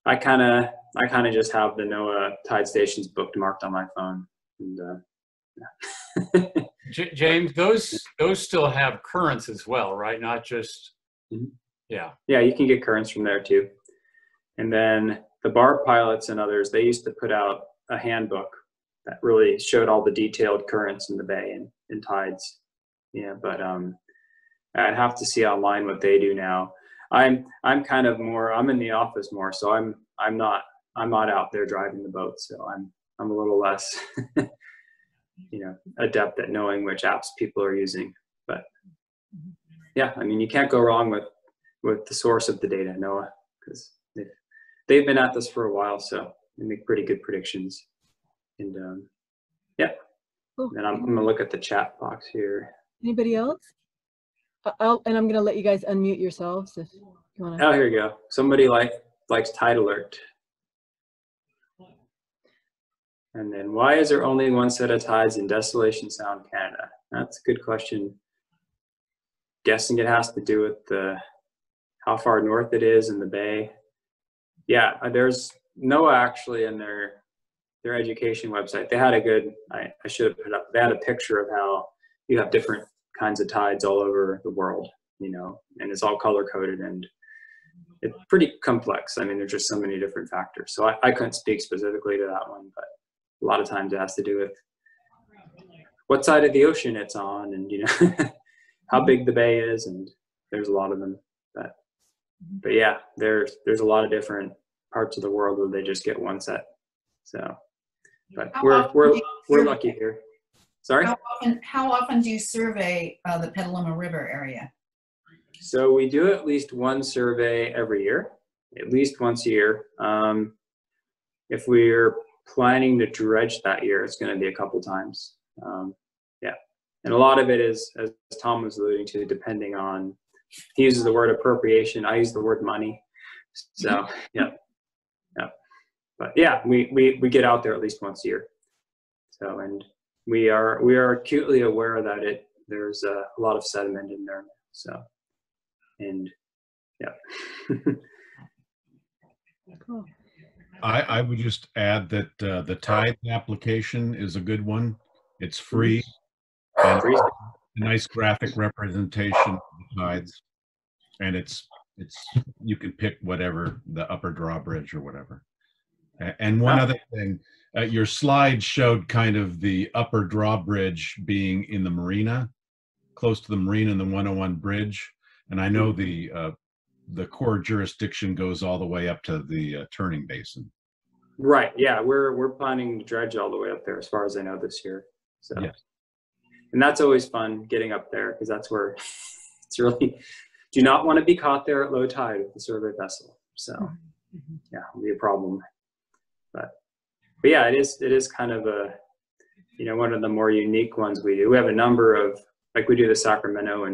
I kind of just have the NOAA tide stations bookmarked on my phone. And James, those still have currents as well, right? Not just yeah. Yeah, you can get currents from there too. And then the bar pilots and others, they used to put out a handbook that really showed all the detailed currents in the bay and tides. Yeah, but I'd have to see online what they do now. I'm kind of more, I'm in the office more, so I'm not out there driving the boat, so I'm a little less you know, adept at knowing which apps people are using. But yeah, I mean, you can't go wrong with the source of the data, NOAA, because they've been at this for a while, so they make pretty good predictions. And yeah, and I'm gonna look at the chat box here. Anybody else? And I'm gonna let you guys unmute yourselves if you want to. Oh, here you go. Somebody likes Tide Alert. And then, why is there only one set of tides in Desolation Sound, Canada? That's a good question. Guessing it has to do with how far north it is in the bay. Yeah, there's NOAA actually in their education website. They had a good, I should have put it up, they had a picture of how you have different kinds of tides all over the world, you know, and it's all color coded and it's pretty complex. I mean, there's just so many different factors. So I couldn't speak specifically to that one, but a lot of times it has to do with what side of the ocean it's on and, you know, how big the bay is, and there's a lot of them. But yeah, there's a lot of different parts of the world where they just get one set. So, but we're lucky here. Sorry? How often do you survey the Petaluma River area? So we do at least one survey every year, at least once a year. If we're planning to dredge that year, it's going to be a couple times. Yeah, and a lot of it is, as Tom was alluding to, depending on, he uses the word appropriation, I use the word money. So yeah. But yeah, we get out there at least once a year. So, and we are acutely aware that there's a lot of sediment in there. So, and yeah. Cool. I would just add that the tide application is a good one. It's free. And Free. a nice graphic representation of the tides. And it's you can pick whatever, the upper drawbridge or whatever. And one other thing, your slide showed kind of the upper drawbridge being in the marina, close to the marina and the 101 bridge. And I know the core jurisdiction goes all the way up to the turning basin. Right. Yeah, we're planning to dredge all the way up there, as far as I know, this year. So, yes. And that's always fun getting up there, because that's where it's really, do not want to be caught there at low tide with the survey vessel. So yeah, it'll be a problem. But yeah, it is kind of a, you know, one of the more unique ones we do. We have a number of, like we do the Sacramento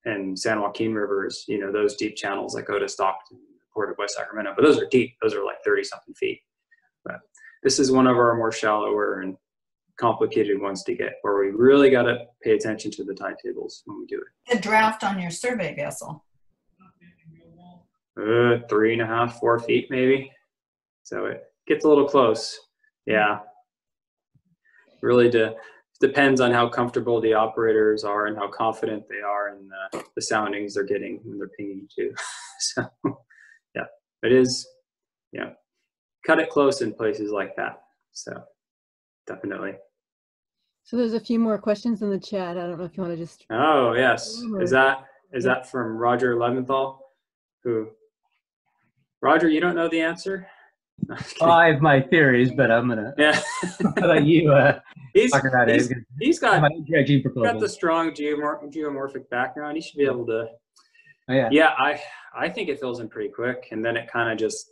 and San Joaquin rivers, you know, those deep channels that go to Stockton, Port of West Sacramento, but those are deep. Those are like 30-something feet. But this is one of our more shallower and complicated ones to get, where we really got to pay attention to the tide tables when we do it. The draft on your survey vessel? 3.5, 4 feet maybe. So it gets a little close. Yeah. Really depends on how comfortable the operators are and how confident they are in the soundings they're getting when they're pinging too. So yeah, it is, yeah, cut it close in places like that. So definitely. So there's a few more questions in the chat. I don't know if you want to just. Oh, yes. Is that from Roger Leventhal? Roger, you don't know the answer? Well, I have my theories, but I'm gonna. Yeah. How about you? Talk about it. He's got dredging the strong geomorphic background. He should be able to. Oh, yeah. Yeah, I think it fills in pretty quick, and then it kind of just,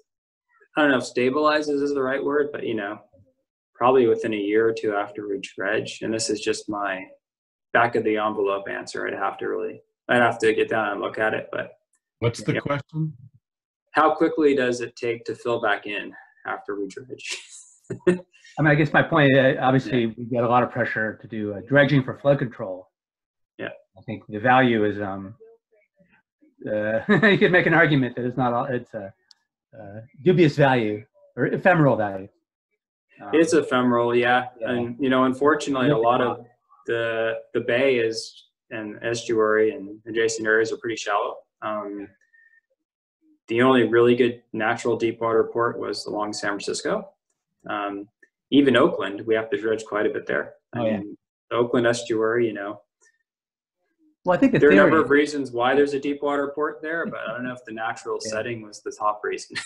I don't know if stabilizes is the right word, but you know, probably within a year or two after we dredge. And this is just my back of the envelope answer. I'd have to get down and look at it. But what's the question? How quickly does it take to fill back in after we dredge? I mean, I guess my point, obviously, we get a lot of pressure to do dredging for flow control. Yeah. I think the value is, you could make an argument that it's not all, it's a dubious value or ephemeral value. It's ephemeral, yeah. And, you know, unfortunately, a lot of the bay and estuary and adjacent areas are pretty shallow. The only really good natural deep water port was along San Francisco. Even Oakland, we have to dredge quite a bit there. I mean, the Oakland estuary, you know. Well, I think there are a number of reasons why there's a deep water port there, but I don't know if the natural setting was the top reason.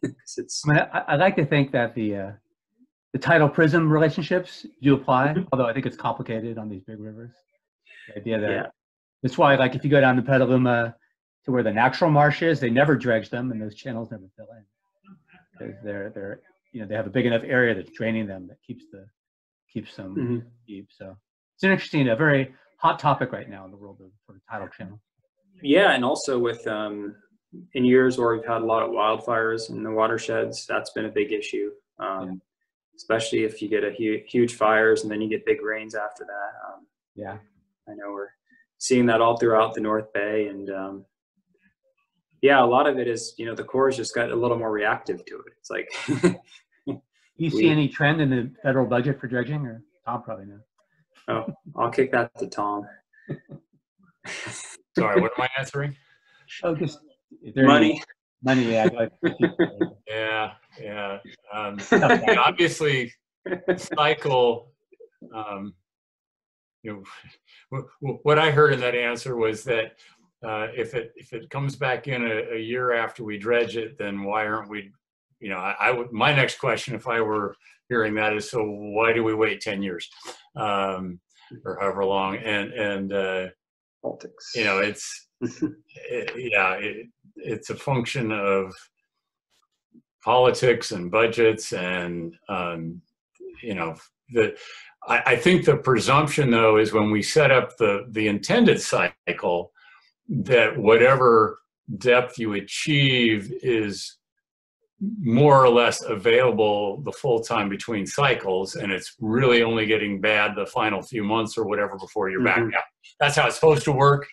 It's, I mean, I like to think that the tidal prism relationships do apply, although I think it's complicated on these big rivers. The idea that that's why, like, if you go down to Petaluma to where the natural marsh is, they never dredge them, and those channels never fill in because they're you know, they have a big enough area that's draining them that keeps them deep. So it's an interesting, a very hot topic right now in the world of sort of tidal channel. Yeah, and also with in years where we've had a lot of wildfires in the watersheds, that's been a big issue. Especially if you get a huge fires and then you get big rains after that. I know we're seeing that all throughout the North Bay, and yeah, a lot of it is, you know, the Corps just got a little more reactive to it. It's like, you see any trend in the federal budget for dredging, or Tom probably knows? Oh, I'll kick that to Tom. Sorry, what am I answering? Oh, just money. Money, yeah. Yeah. Obviously, cycle. You know, what I heard in that answer was that if it comes back in a year after we dredge it, then why aren't we? You know, my next question, if I were hearing that, is so why do we wait 10 years, or however long? And politics. You know, it's a function of politics and budgets, and you know, I think the presumption, though, is when we set up the intended cycle, that whatever depth you achieve is more or less available the full time between cycles, and it's really only getting bad the final few months or whatever before you're back out. That's how it's supposed to work.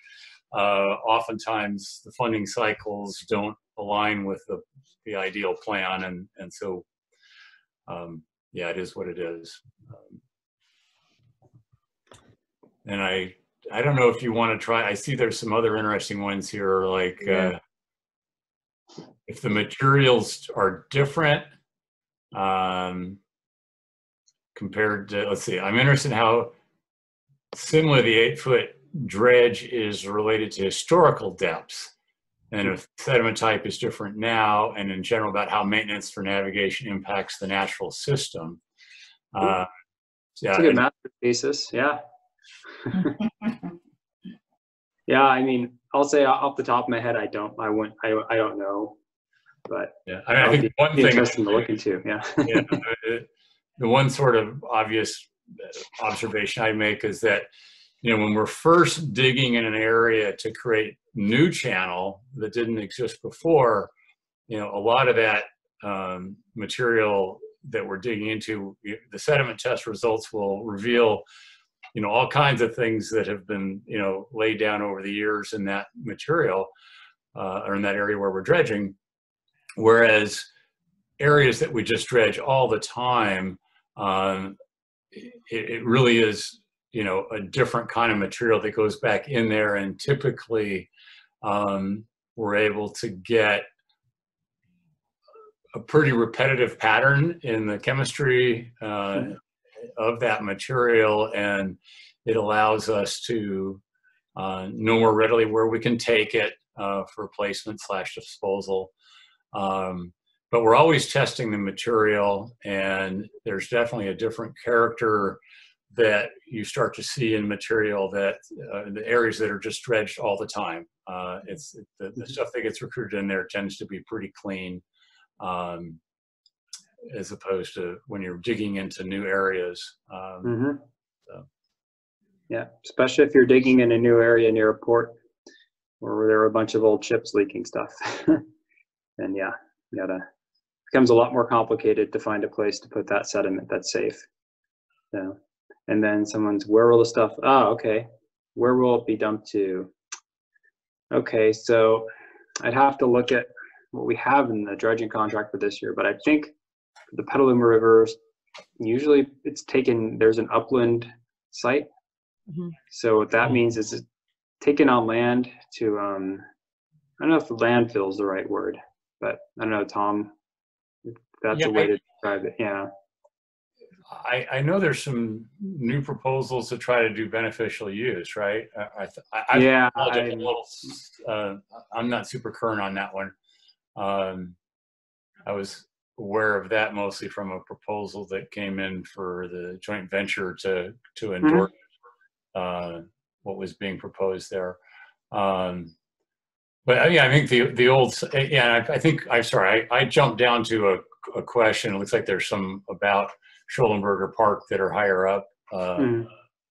Oftentimes the funding cycles don't align with the ideal plan, and so yeah, it is what it is. And I don't know if you want to try, I see there's some other interesting ones here, like if the materials are different compared to, let's see, I'm interested in how similar the 8-foot dredge is related to historical depths, and if sediment type is different now, and in general about how maintenance for navigation impacts the natural system. Yeah, it's a good master thesis. Yeah. Yeah, I mean, I'll say off the top of my head, I don't know, but yeah, I think one thing interesting to look into. Yeah. Yeah, the one sort of obvious observation I make is that, you know, when we're first digging in an area to create new channel that didn't exist before, you know, a lot of that material that we're digging into, the sediment test results will reveal, you know, all kinds of things that have been, you know, laid down over the years in that material or in that area where we're dredging, whereas areas that we just dredge all the time, it really is, you know, a different kind of material that goes back in there, and typically we're able to get a pretty repetitive pattern in the chemistry of that material, and it allows us to know more readily where we can take it for placement / disposal. But we're always testing the material, and there's definitely a different character that you start to see in material that the areas that are just dredged all the time. It's the stuff that gets recruited in there tends to be pretty clean, as opposed to when you're digging into new areas. So. Yeah, especially if you're digging in a new area near a port where there are a bunch of old ships leaking stuff. And yeah, becomes a lot more complicated to find a place to put that sediment that's safe. So, and then where will the stuff, okay, where will it be dumped to? Okay, so I'd have to look at what we have in the dredging contract for this year, but I think the Petaluma River, usually there's an upland site. So what that means is it's taken on land to, I don't know if landfill is the right word, but I don't know, Tom, if that's a way to describe it. Yeah. I know there's some new proposals to try to do beneficial use, right? I'm not super current on that one. I was aware of that mostly from a proposal that came in for the joint venture to endorse what was being proposed there. But yeah, I think the old, I think, I jumped down to a question. It looks like there's some about Schollenberger Park that are higher up. I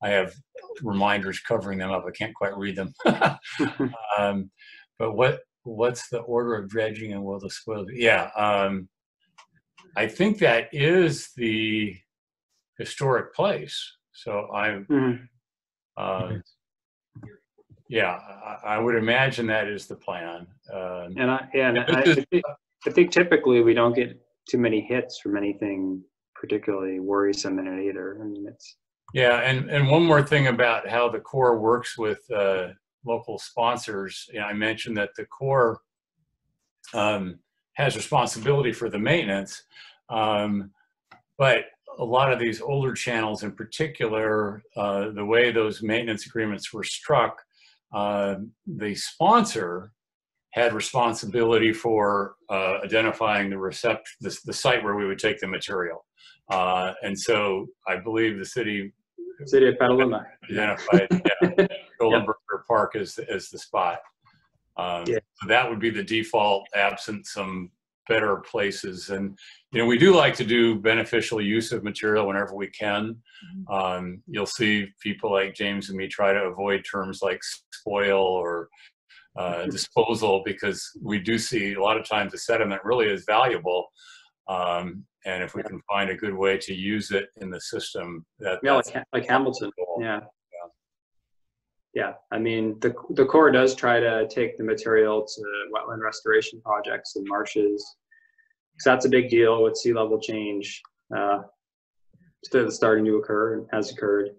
have reminders covering them up. I can't quite read them. But what's the order of dredging and will the spoil? Yeah, I think that is the historic place. So yeah, I would imagine that is the plan. I think typically we don't get too many hits from anything particularly worrisome in it either. I mean, and one more thing about how the Corps works with local sponsors. I mentioned that the Corps has responsibility for the maintenance, but a lot of these older channels in particular, the way those maintenance agreements were struck, the sponsor had responsibility for identifying the site where we would take the material. And so I believe the city of Petaluma identified Schollenberger Park as the spot. So that would be the default, absent some better places. And we do like to do beneficial use of material whenever we can. You'll see people like James and me try to avoid terms like spoil or disposal, because we do see a lot of times the sediment really is valuable. And if we can find a good way to use it in the system, that's like Hamilton. Yeah. I mean, the Corps does try to take the material to wetland restoration projects and marshes, because that's a big deal with sea level change. Starting to occur and has occurred.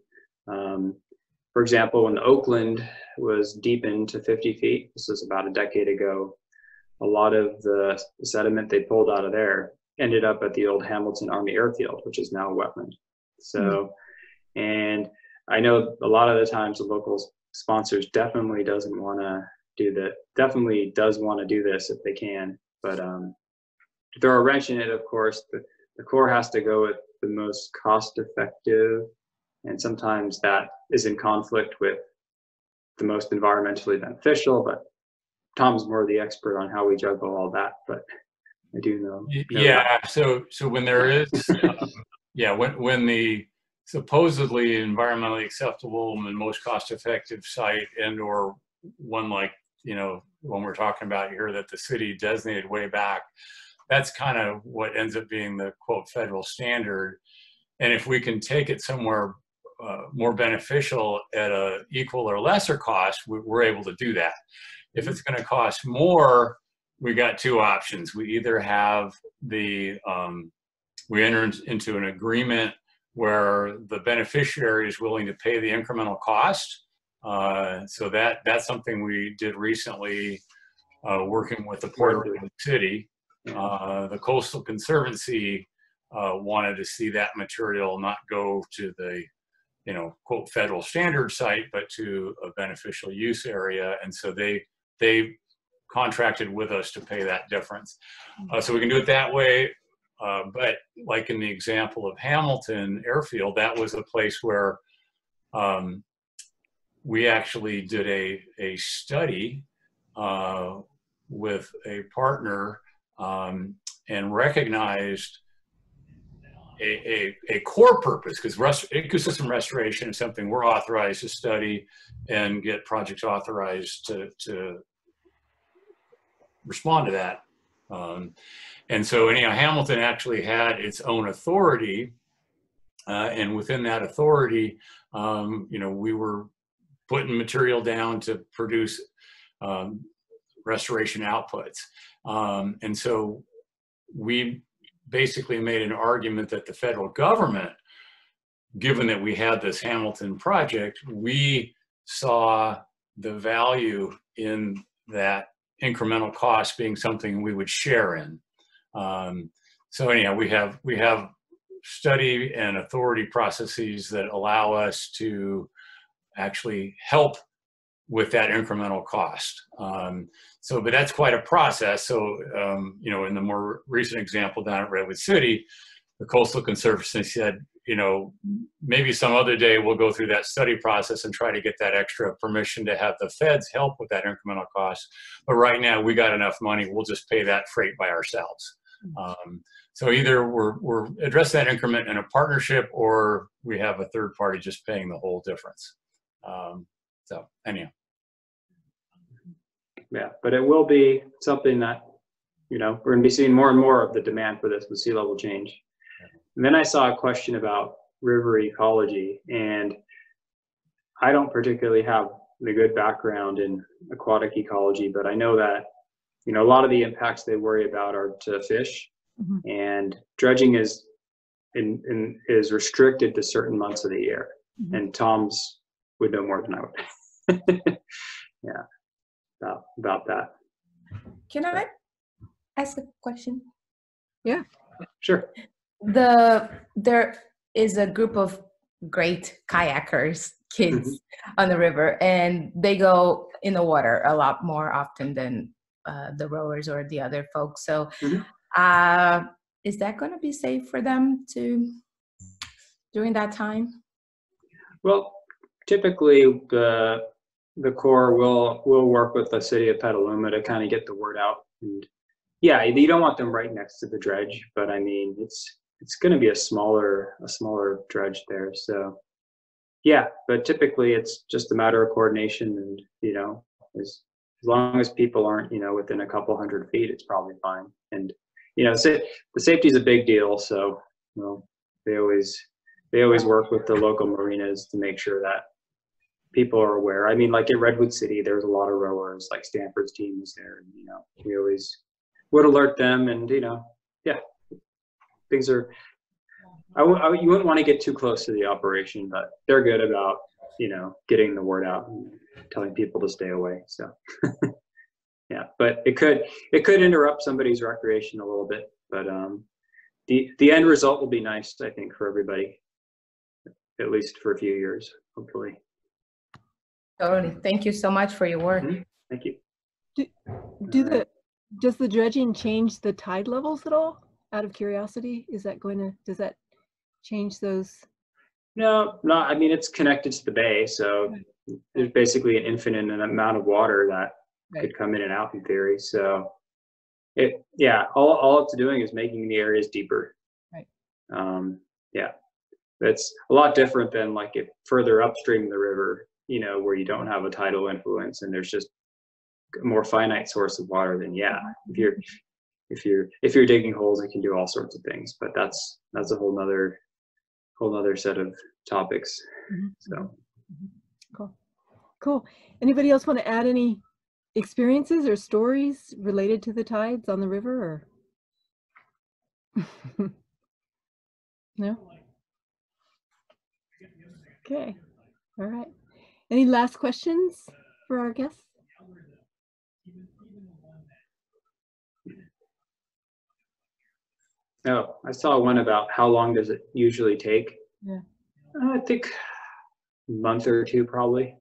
For example, when Oakland was deepened to 50 feet, this was about a decade ago, a lot of the sediment they pulled out of there ended up at the old Hamilton Army Airfield, which is now a wetland. So, and I know a lot of the times the local sponsors definitely does want to do this if they can, but to throw a wrench in it, of course, the Corps has to go with the most cost effective, and sometimes that is in conflict with the most environmentally beneficial, but Tom's more the expert on how we juggle all that, but I do know. Yeah, so when there is, when the supposedly environmentally acceptable and most cost-effective site, and or one like, when we're talking about here that the city designated way back, that's kind of what ends up being the quote federal standard. And if we can take it somewhere more beneficial at a equal or lesser cost, we're able to do that. If it's going to cost more, we got two options. We either have we enter into an agreement where the beneficiary is willing to pay the incremental cost. So that's something we did recently, working with the Port of City. The Coastal Conservancy wanted to see that material not go to the, you know, quote, federal standard site, but to a beneficial use area. And so they contracted with us to pay that difference. So we can do it that way. But like in the example of Hamilton Airfield, that was a place where we actually did a study with a partner and recognized a core purpose, because ecosystem restoration is something we're authorized to study and get projects authorized to respond to that. And so anyhow, Hamilton actually had its own authority, and within that authority, you know, we were putting material down to produce restoration outputs. And so we basically made an argument that the federal government, given that we had this Hamilton project, we saw the value in that incremental cost being something we would share in. So anyhow, we have study and authority processes that allow us to actually help with that incremental cost. But that's quite a process. So, you know, in the more recent example down at Redwood City, the Coastal Conservancy said, you know, maybe some other day we'll go through that study process and try to get that extra permission to have the feds help with that incremental cost. But right now we got enough money, we'll just pay that freight by ourselves. So either we're address that increment in a partnership, or we have a third party just paying the whole difference. So anyhow. Yeah, but it will be something that, you know, we're going to be seeing more and more of the demand for this with sea level change. And then I saw a question about river ecology, and I don't particularly have the good background in aquatic ecology, but I know that, you know, a lot of the impacts they worry about are to fish, and dredging is restricted to certain months of the year. And Tom's would know more than I would. Yeah, about that. Can I ask a question? Yeah, sure. There is a group of great kayakers, kids on the river, and they go in the water a lot more often than the rowers or the other folks. So is that going to be safe for them to during that time? Well, typically the Corps will work with the city of Petaluma to kind of get the word out. And yeah, you don't want them right next to the dredge, but I mean, it's going to be a smaller dredge there. So yeah, but typically it's just a matter of coordination, and, you know, as long as people aren't, you know, within a couple 100 feet, it's probably fine. And, you know, the safety is a big deal. So, you know, they always work with the local marinas to make sure that people are aware. I mean, like at Redwood City, there's a lot of rowers, like Stanford's team was there, and, you know, we always would alert them, and, you know, yeah, things are, you wouldn't want to get too close to the operation, but they're good about, you know, getting the word out and telling people to stay away. So yeah, but it could interrupt somebody's recreation a little bit, but the end result will be nice, I think, for everybody, at least for a few years, hopefully. Totally. Thank you so much for your work. Thank you. Does the dredging change the tide levels at all? Out of curiosity, does that change those? No, I mean, it's connected to the bay, so there's basically an infinite amount of water that could come in and out in theory. So all it's doing is making the areas deeper. Right. Yeah, that's a lot different than like if further upstream the river, you know, where you don't have a tidal influence and there's just a more finite source of water. Then yeah, if you're digging holes, it can do all sorts of things. But that's a whole nother set of topics. So cool. Anybody else want to add any experiences or stories related to the tides on the river, or no? Okay, all right. Any last questions for our guests? Oh, I saw one about how long does it usually take. Yeah. I think a month or two probably.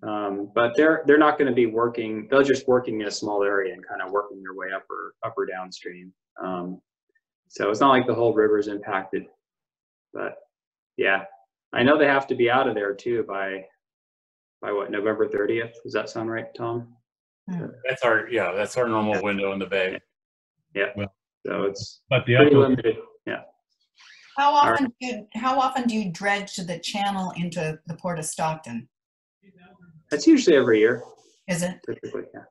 But they're not going to be working. They're just working in a small area and kind of working their way up or downstream. So it's not like the whole river's impacted. But yeah, I know they have to be out of there too by what, November 30th? Does that sound right, Tom? That's our normal window in the bay. Yeah. Well, so it's but the pretty upper, limited. Yeah. How often do you dredge to the channel into the Port of Stockton? That's usually every year. Is it? Typically, yeah.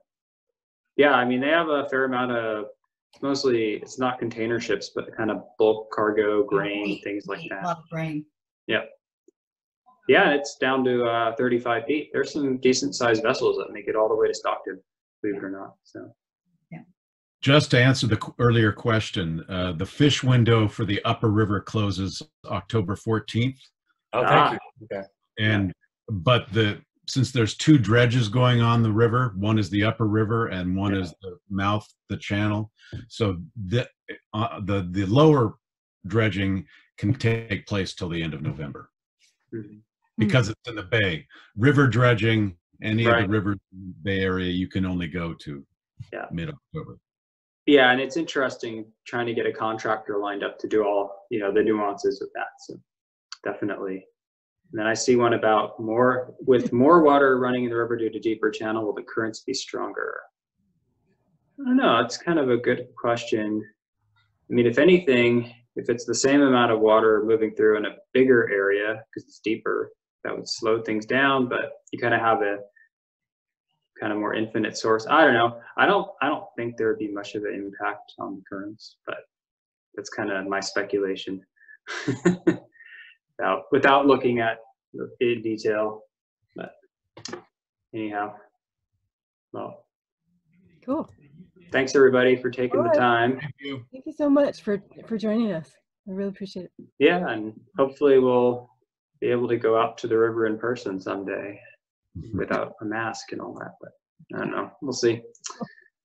Yeah, I mean, they have a fair amount of, mostly, it's not container ships, but kind of bulk cargo, grain, things like A that. lot of grain. Yeah. Yeah, it's down to 35 feet. There's some decent sized vessels that make it all the way to Stockton, believe it or not. So. just to answer the earlier question, the fish window for the upper river closes October 14th. Oh, thank you. Okay. And, but since there's two dredges going on the river, one is the upper river and one is the mouth, the channel. So the lower dredging can take place till the end of November. Mm-hmm. Because it's in the bay. River dredging, any of the rivers in the Bay Area, you can only go to mid-October. Yeah, and it's interesting trying to get a contractor lined up to do all, the nuances of that. So definitely. And then I see one about with more water running in the river due to deeper channel, will the currents be stronger? I don't know, it's kind of a good question. I mean, if anything, if it's the same amount of water moving through in a bigger area, because it's deeper, that would slow things down, but you kind of have a kind of more infinite source. I don't know. I don't think there would be much of an impact on the currents, but that's kind of my speculation without looking at the in detail. But anyhow, well, Cool. Thanks everybody for taking the time. Thank you. Thank you so much for joining us. I really appreciate it. Yeah, and hopefully we'll be able to go out to the river in person someday without a mask and all that, but I don't know. We'll see.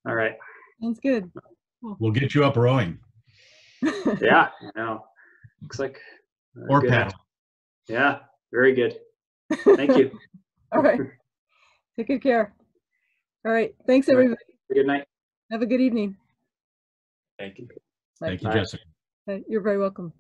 All right. Sounds good. We'll get you up rowing. Yeah, I know. Looks like Or good. paddle. Yeah, very good. Thank you. All right. Take good care. All right. Thanks, everybody. Good night. Have a good evening. Thank you. Thank you, Bye. Jessica. You're very welcome.